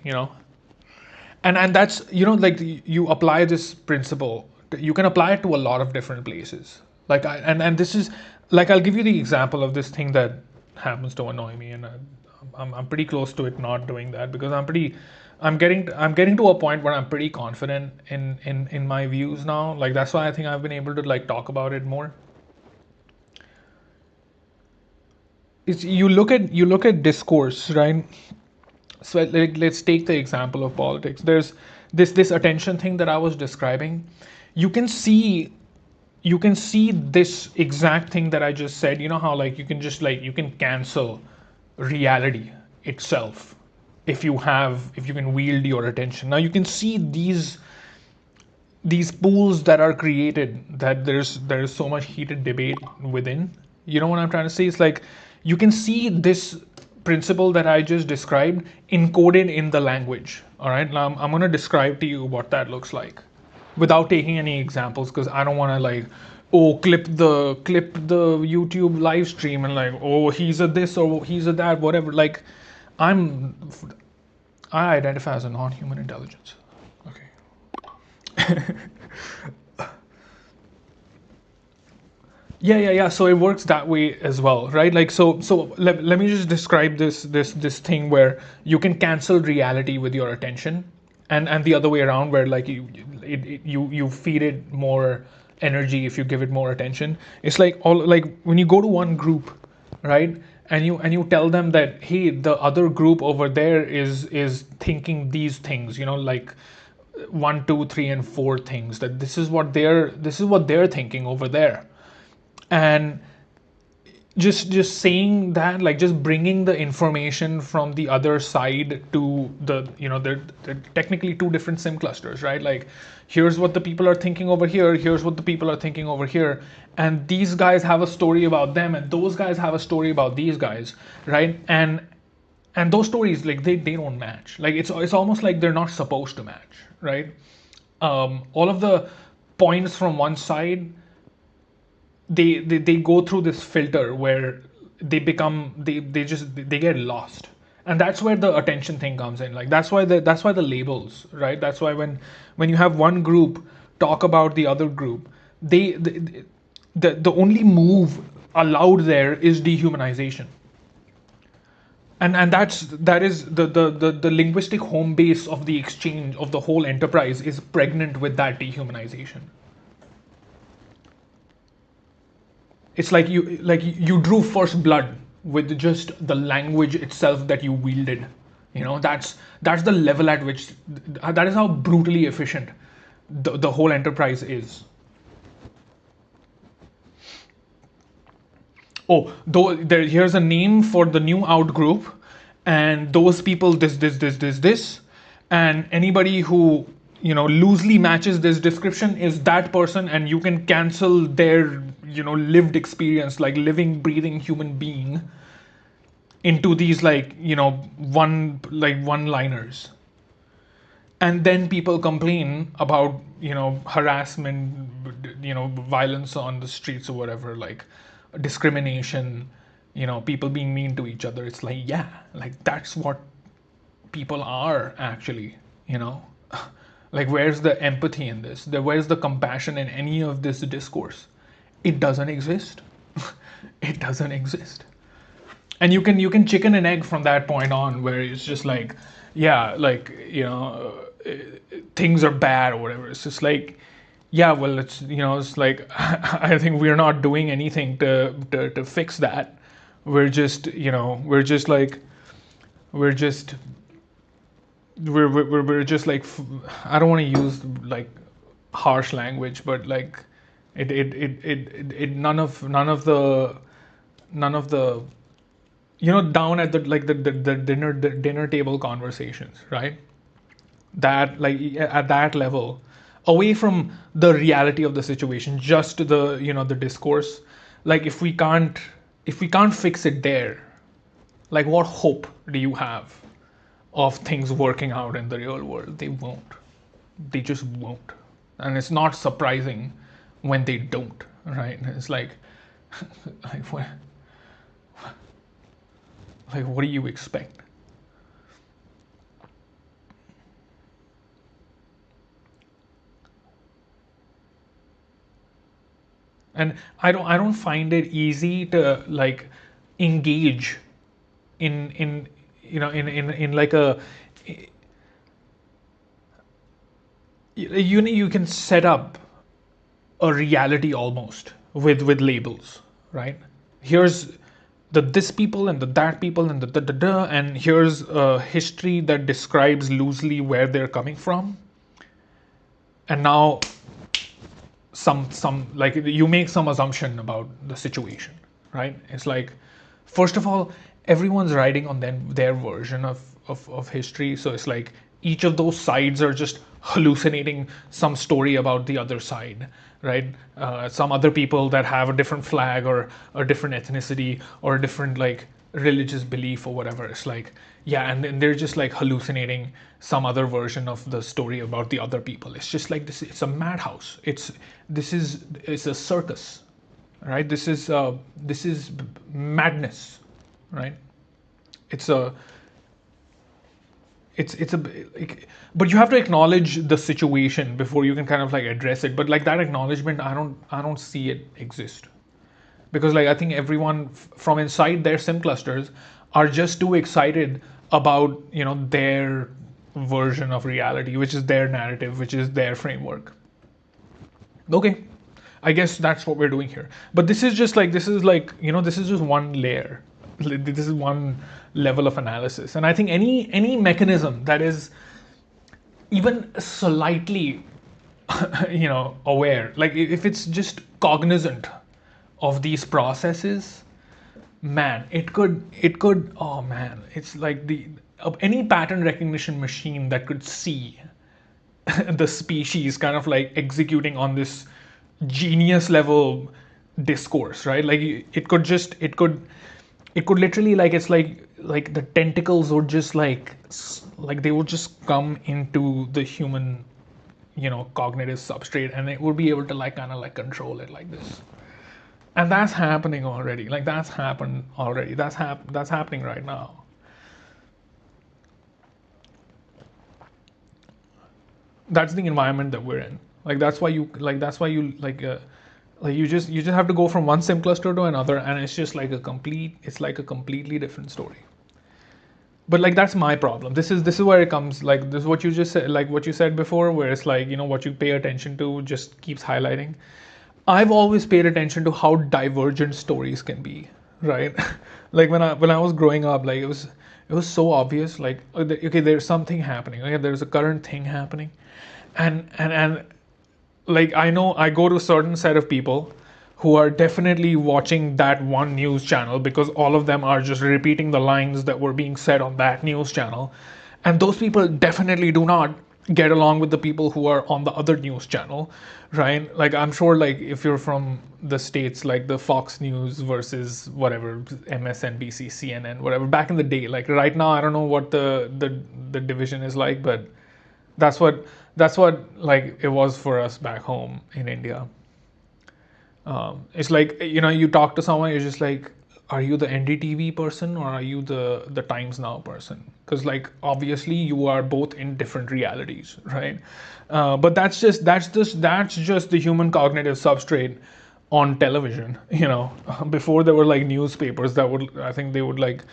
And that's, like, you apply this principle, you can apply it to a lot of different places. Like, and this is, like, I'll give you the example of this thing that happens to annoy me, and I'm pretty close to it not doing that, because I'm getting to a point where I'm pretty confident in my views now. Like, that's why I think I've been able to, like, talk about it more. It's, you look at discourse, right? So, like, let's take the example of politics. There's this attention thing that I was describing. You can see you can see this exact thing that I just said. You know how, like, you can cancel reality itself if you can wield your attention. Now you can see these pools that are created, that there's so much heated debate within. You know what I'm trying to say? It's like, you can see this principle that I just described encoded in the language. All right, now I'm going to describe to you what that looks like without taking any examples, because I don't want to, like, oh, clip the YouTube live stream and, like, oh, he's a this or he's a that, whatever. Like, I'm I identify as a non-human intelligence. Okay. Yeah. So it works that way as well, right? Like, so let me just describe this thing where you can cancel reality with your attention, and the other way around, where, like, you feed it more energy if you give it more attention. It's like, all, like, when you go to one group, right? and you tell them that, hey, the other group over there is thinking these things, like one, two, three, and four things, that this is what they're thinking over there. And just saying that, like just bringing the information from the other side to the, they're technically two different sim clusters, right? Like, here's what the people are thinking over here, here's what the people are thinking over here, and these guys have a story about them, and those guys have a story about these guys, right? And those stories, like, they don't match. Like, it's almost like they're not supposed to match, right? All of the points from one side, they go through this filter where they get lost. And that's where the attention thing comes in. Like, that's why the labels, right? That's why when you have one group talk about the other group, the only move allowed there is dehumanization. And that is the linguistic home base of the exchange, of the whole enterprise, is pregnant with that dehumanization. It's like you drew first blood with just the language itself that you wielded. That's the level at which, that is how brutally efficient the whole enterprise is. Oh, though here's a name for the new out group, and those people this, and anybody who loosely matches this description is that person, and you can cancel their lived experience, like living breathing human being, into these one liners. And then people complain about harassment, violence on the streets or whatever, like discrimination, people being mean to each other. It's like, yeah, like that's what people are actually. Like, where's the empathy in this? Where's the compassion in any of this discourse? It doesn't exist. It doesn't exist. And you can chicken and egg from that point on, where it's just like, yeah, like, things are bad or whatever. It's just like, yeah, well, it's like, I think we're not doing anything to fix that. We're just like, I don't want to use like harsh language, but like, none of the down at the dinner table conversations, right? That, like, at that level, away from the reality of the situation, just the discourse. Like, if we can't fix it there, like, what hope do you have of things working out in the real world? They won't. They just won't. And it's not surprising when they don't, right? It's like, like what do you expect? And I don't find it easy to, like, engage in like a, you can set up a reality almost with labels, right? Here's the this people and the that people and the da da da, and here's a history that describes loosely where they're coming from. And now some like, you make some assumption about the situation, right? It's like, first of all, everyone's writing on their version of history, so it's like each of those sides are just hallucinating some story about the other side, right? Some other people that have a different flag, or a different ethnicity, or a different, like, religious belief or whatever. It's like, yeah, and then they're just like hallucinating some other version of the story about the other people. It's just like this. It's a madhouse. It's a circus, right? This is madness, right? It's a it's a like, but you have to acknowledge the situation before you can kind of like address it. But like, that acknowledgement, I don't see it exist, because like, I think everyone from inside their sim clusters are just too excited about their version of reality, which is their narrative, which is their framework. Okay, I guess that's what we're doing here. But this is just like, this is just one layer. This is one level of analysis. And I think any mechanism that is even slightly aware, like if it's just cognizant of these processes, man, it could oh man, it's like the of any pattern recognition machine that could see the species kind of like executing on this genius level discourse, right? Like it could literally, like, it's like the tentacles would just like they would just come into the human cognitive substrate, and it would be able to like kind of like control it like this. And that's happening already. Like that's happened already. That's happening right now. That's the environment that we're in. Like that's why you you just have to go from one sim cluster to another, and it's like a completely different story. But like that's my problem. This is where it comes, like this is what you just said, like what you said before, where it's like, what you pay attention to just keeps highlighting. I've always paid attention to how divergent stories can be, right? Like when I was growing up, like it was so obvious, like okay, there's something happening, okay, there's a current thing happening, and like I know I go to a certain set of people who are definitely watching that one news channel because all of them are just repeating the lines that were being said on that news channel, and those people definitely do not get along with the people who are on the other news channel, right? Like I'm sure, like if you're from the states, like the Fox News versus whatever, MSNBC, CNN, whatever, back in the day, like right now I don't know what the division is like, but that's what like it was for us back home in India. It's like, you talk to someone, you're just like, are you the NDTV person or are you the Times Now person? Because like obviously you are both in different realities, right? But that's just the human cognitive substrate on television. Before there were like newspapers that would, I think they would like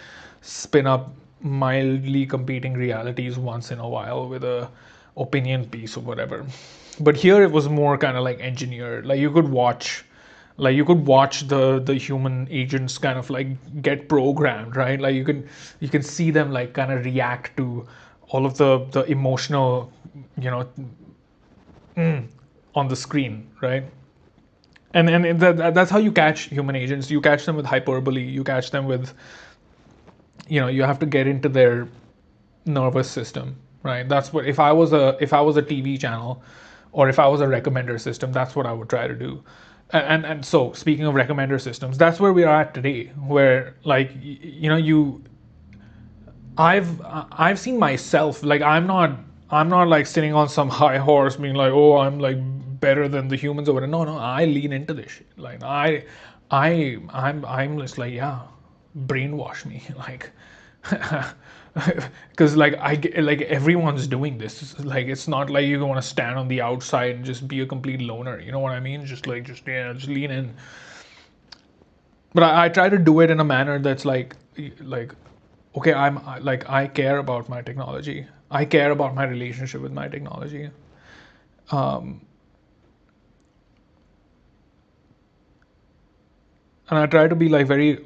spin up mildly competing realities once in a while with a opinion piece or whatever. But here it was more kind of like engineered. Like you could watch the human agents kind of like get programmed, right? Like you can see them like kind of react to all of the emotional, you know on the screen, right? And that's how you catch human agents. You catch them with hyperbole. You catch them with, you have to get into their nervous system, right? That's what, if I was a TV channel, or if I was a recommender system, that's what I would try to do. And so speaking of recommender systems, that's where we are at today, where like I've seen myself, like I'm not like sitting on some high horse being like, oh, I'm like better than the humans or whatever. No, no, I lean into this shit. Like I'm just like, yeah, brainwash me, like because like like everyone's doing this. Like it's not like you want to stand on the outside and just be a complete loner. You know what I mean? Just lean in. But I try to do it in a manner that's like okay, like I care about my technology. I care about my relationship with my technology. Um, and I try to be like very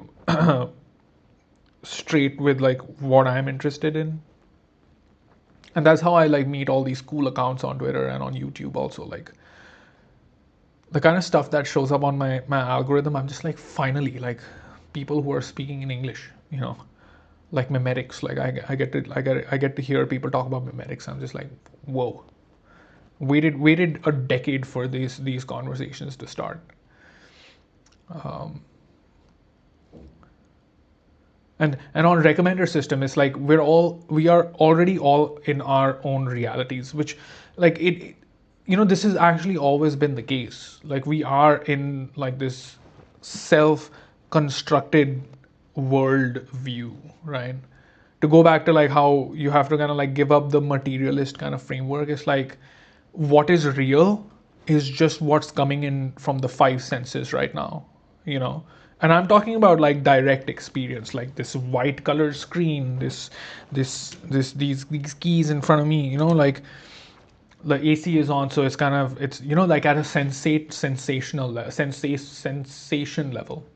straight with like what I'm interested in. And that's how I like meet all these cool accounts on Twitter and on YouTube also. Like the kind of stuff that shows up on my algorithm, I'm just like, finally, like people who are speaking in English, like mimetics. Like I get to hear people talk about mimetics. I'm just like, whoa. Waited a decade for these conversations to start. Um, and on recommender system, it's like we are already all in our own realities, which like this has actually always been the case. Like we are in like this self constructed world view, right? To go back to like how you have to kind of like give up the materialist kind of framework, it's like what is real is just what's coming in from the five senses right now, you know and I'm talking about like direct experience, like this white color screen, these keys in front of me, like the AC is on, so it's kind of, it's like at a sensation level.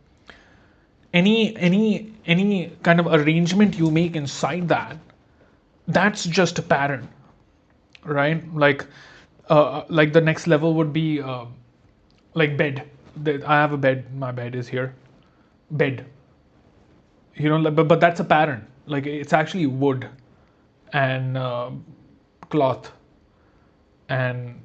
any kind of arrangement you make inside that, that's just a pattern, right? Like the next level would be like bed. I have a bed. My bed is here. Bed. But that's a pattern. Like it's actually wood and cloth and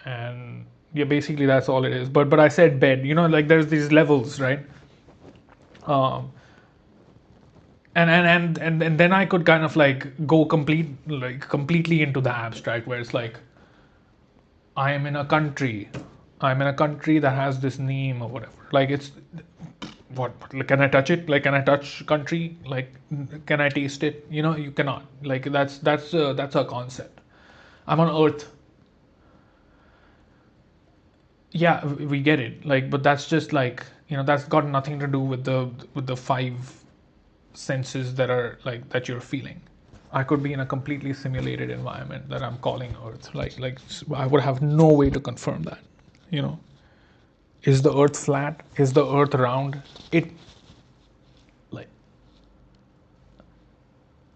and yeah, basically that's all it is. But I said bed. Like there's these levels, right? Um, and then I could kind of like go completely into the abstract, where it's like I am in a country. I'm in a country that has this name or whatever. Like it's what like, can I touch it? Like can I touch country? Like can I taste it? You cannot. Like that's a concept. I'm on Earth. Yeah, we get it. Like, but that's just like that's got nothing to do with the five senses that are like that you're feeling. I could be in a completely simulated environment that I'm calling Earth. Like I would have no way to confirm that. You know, is the Earth flat? Is the Earth round? It like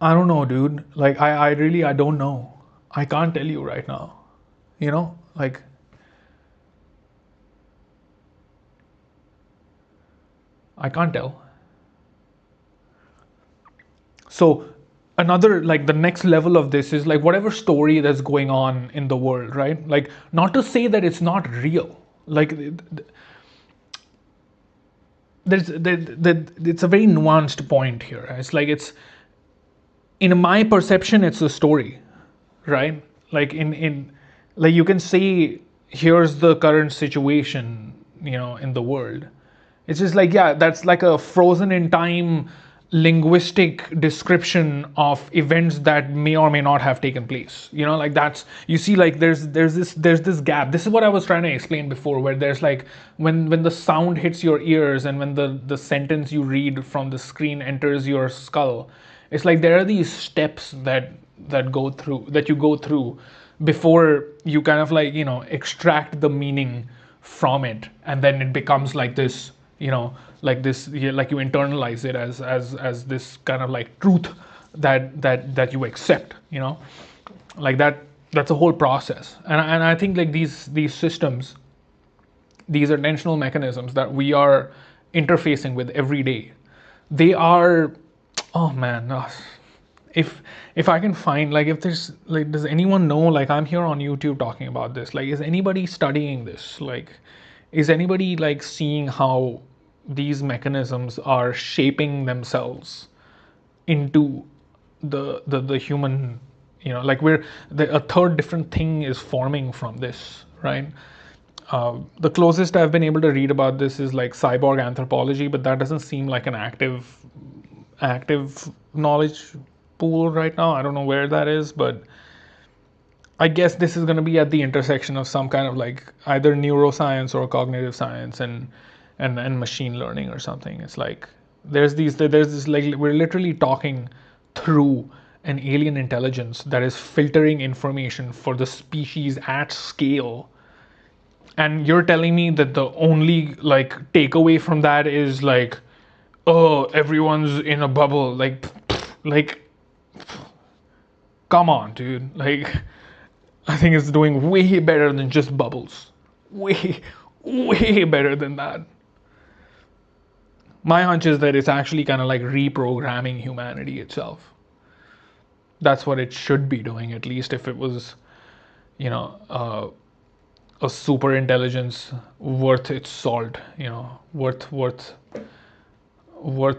I don't know, dude. Like I really I don't know. I can't tell you right now. Like I can't tell. So another like the next level of this is like whatever story that's going on in the world, right? Like not to say that it's not real. Like it's a very nuanced point here. It's like it's in my perception it's a story, right? Like in like you can say here's the current situation, in the world. It's just like, yeah, that's like a frozen in time linguistic description of events that may or may not have taken place. Like that's you see like there's this gap. This is what I was trying to explain before, where there's like when the sound hits your ears and when the sentence you read from the screen enters your skull. It's like there are these steps that you go through before you kind of like extract the meaning from it, and then it becomes like this, like this, like you internalize it as this kind of like truth that you accept, like that's a whole process. And I think like these systems, these attentional mechanisms that we are interfacing with every day, they are, oh man, if if I can find, like, if there's like, does anyone know, like, I'm here on YouTube talking about this, like, is anybody studying this, like, is anybody like seeing how these mechanisms are shaping themselves into the human, like a third different thing is forming from this, right? The closest I've been able to read about this is like cyborg anthropology, but that doesn't seem like an active knowledge pool right now. I don't know where that is, but I guess this is going to be at the intersection of some kind of like either neuroscience or cognitive science and machine learning or something. It's like there's this, like, we're literally talking through an alien intelligence that is filtering information for the species at scale, and you're telling me that the only like takeaway from that is like, oh, everyone's in a bubble, like come on, dude. Like, I think it's doing way better than just bubbles. Way, way better than that. My hunch is that it's actually kind of like reprogramming humanity itself. That's what it should be doing, at least if it was, you know, a super intelligence worth its salt, worth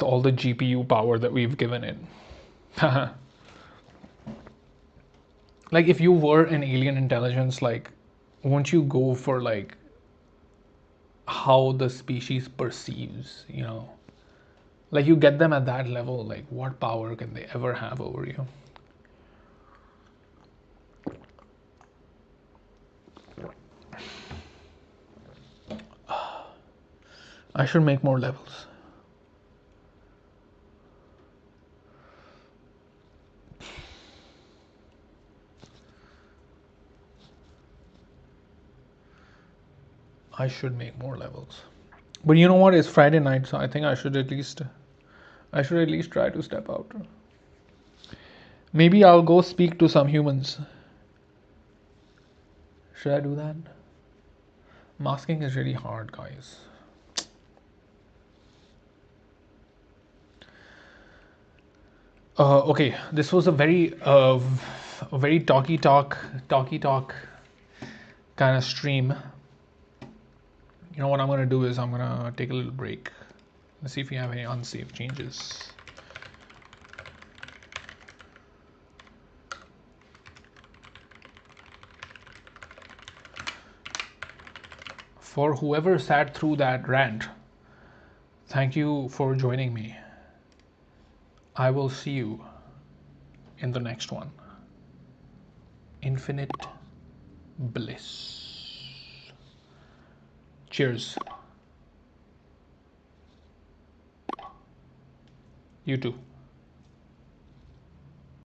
all the GPU power that we've given it. Like, if you were an alien intelligence, like, won't you go for like how the species perceives, like, you get them at that level, like what power can they ever have over you? I should make more levels. I should make more levels. But you know what? It's Friday night, so I should at least try to step out. Maybe I'll go speak to some humans. Should I do that? Masking is really hard, guys. Okay, this was a very talky talk kind of stream. You know what I'm gonna do is I'm gonna take a little break. Let's see if we have any unsafe changes. For whoever sat through that rant, thank you for joining me. I will see you in the next one. Infinite bliss. Cheers. You too.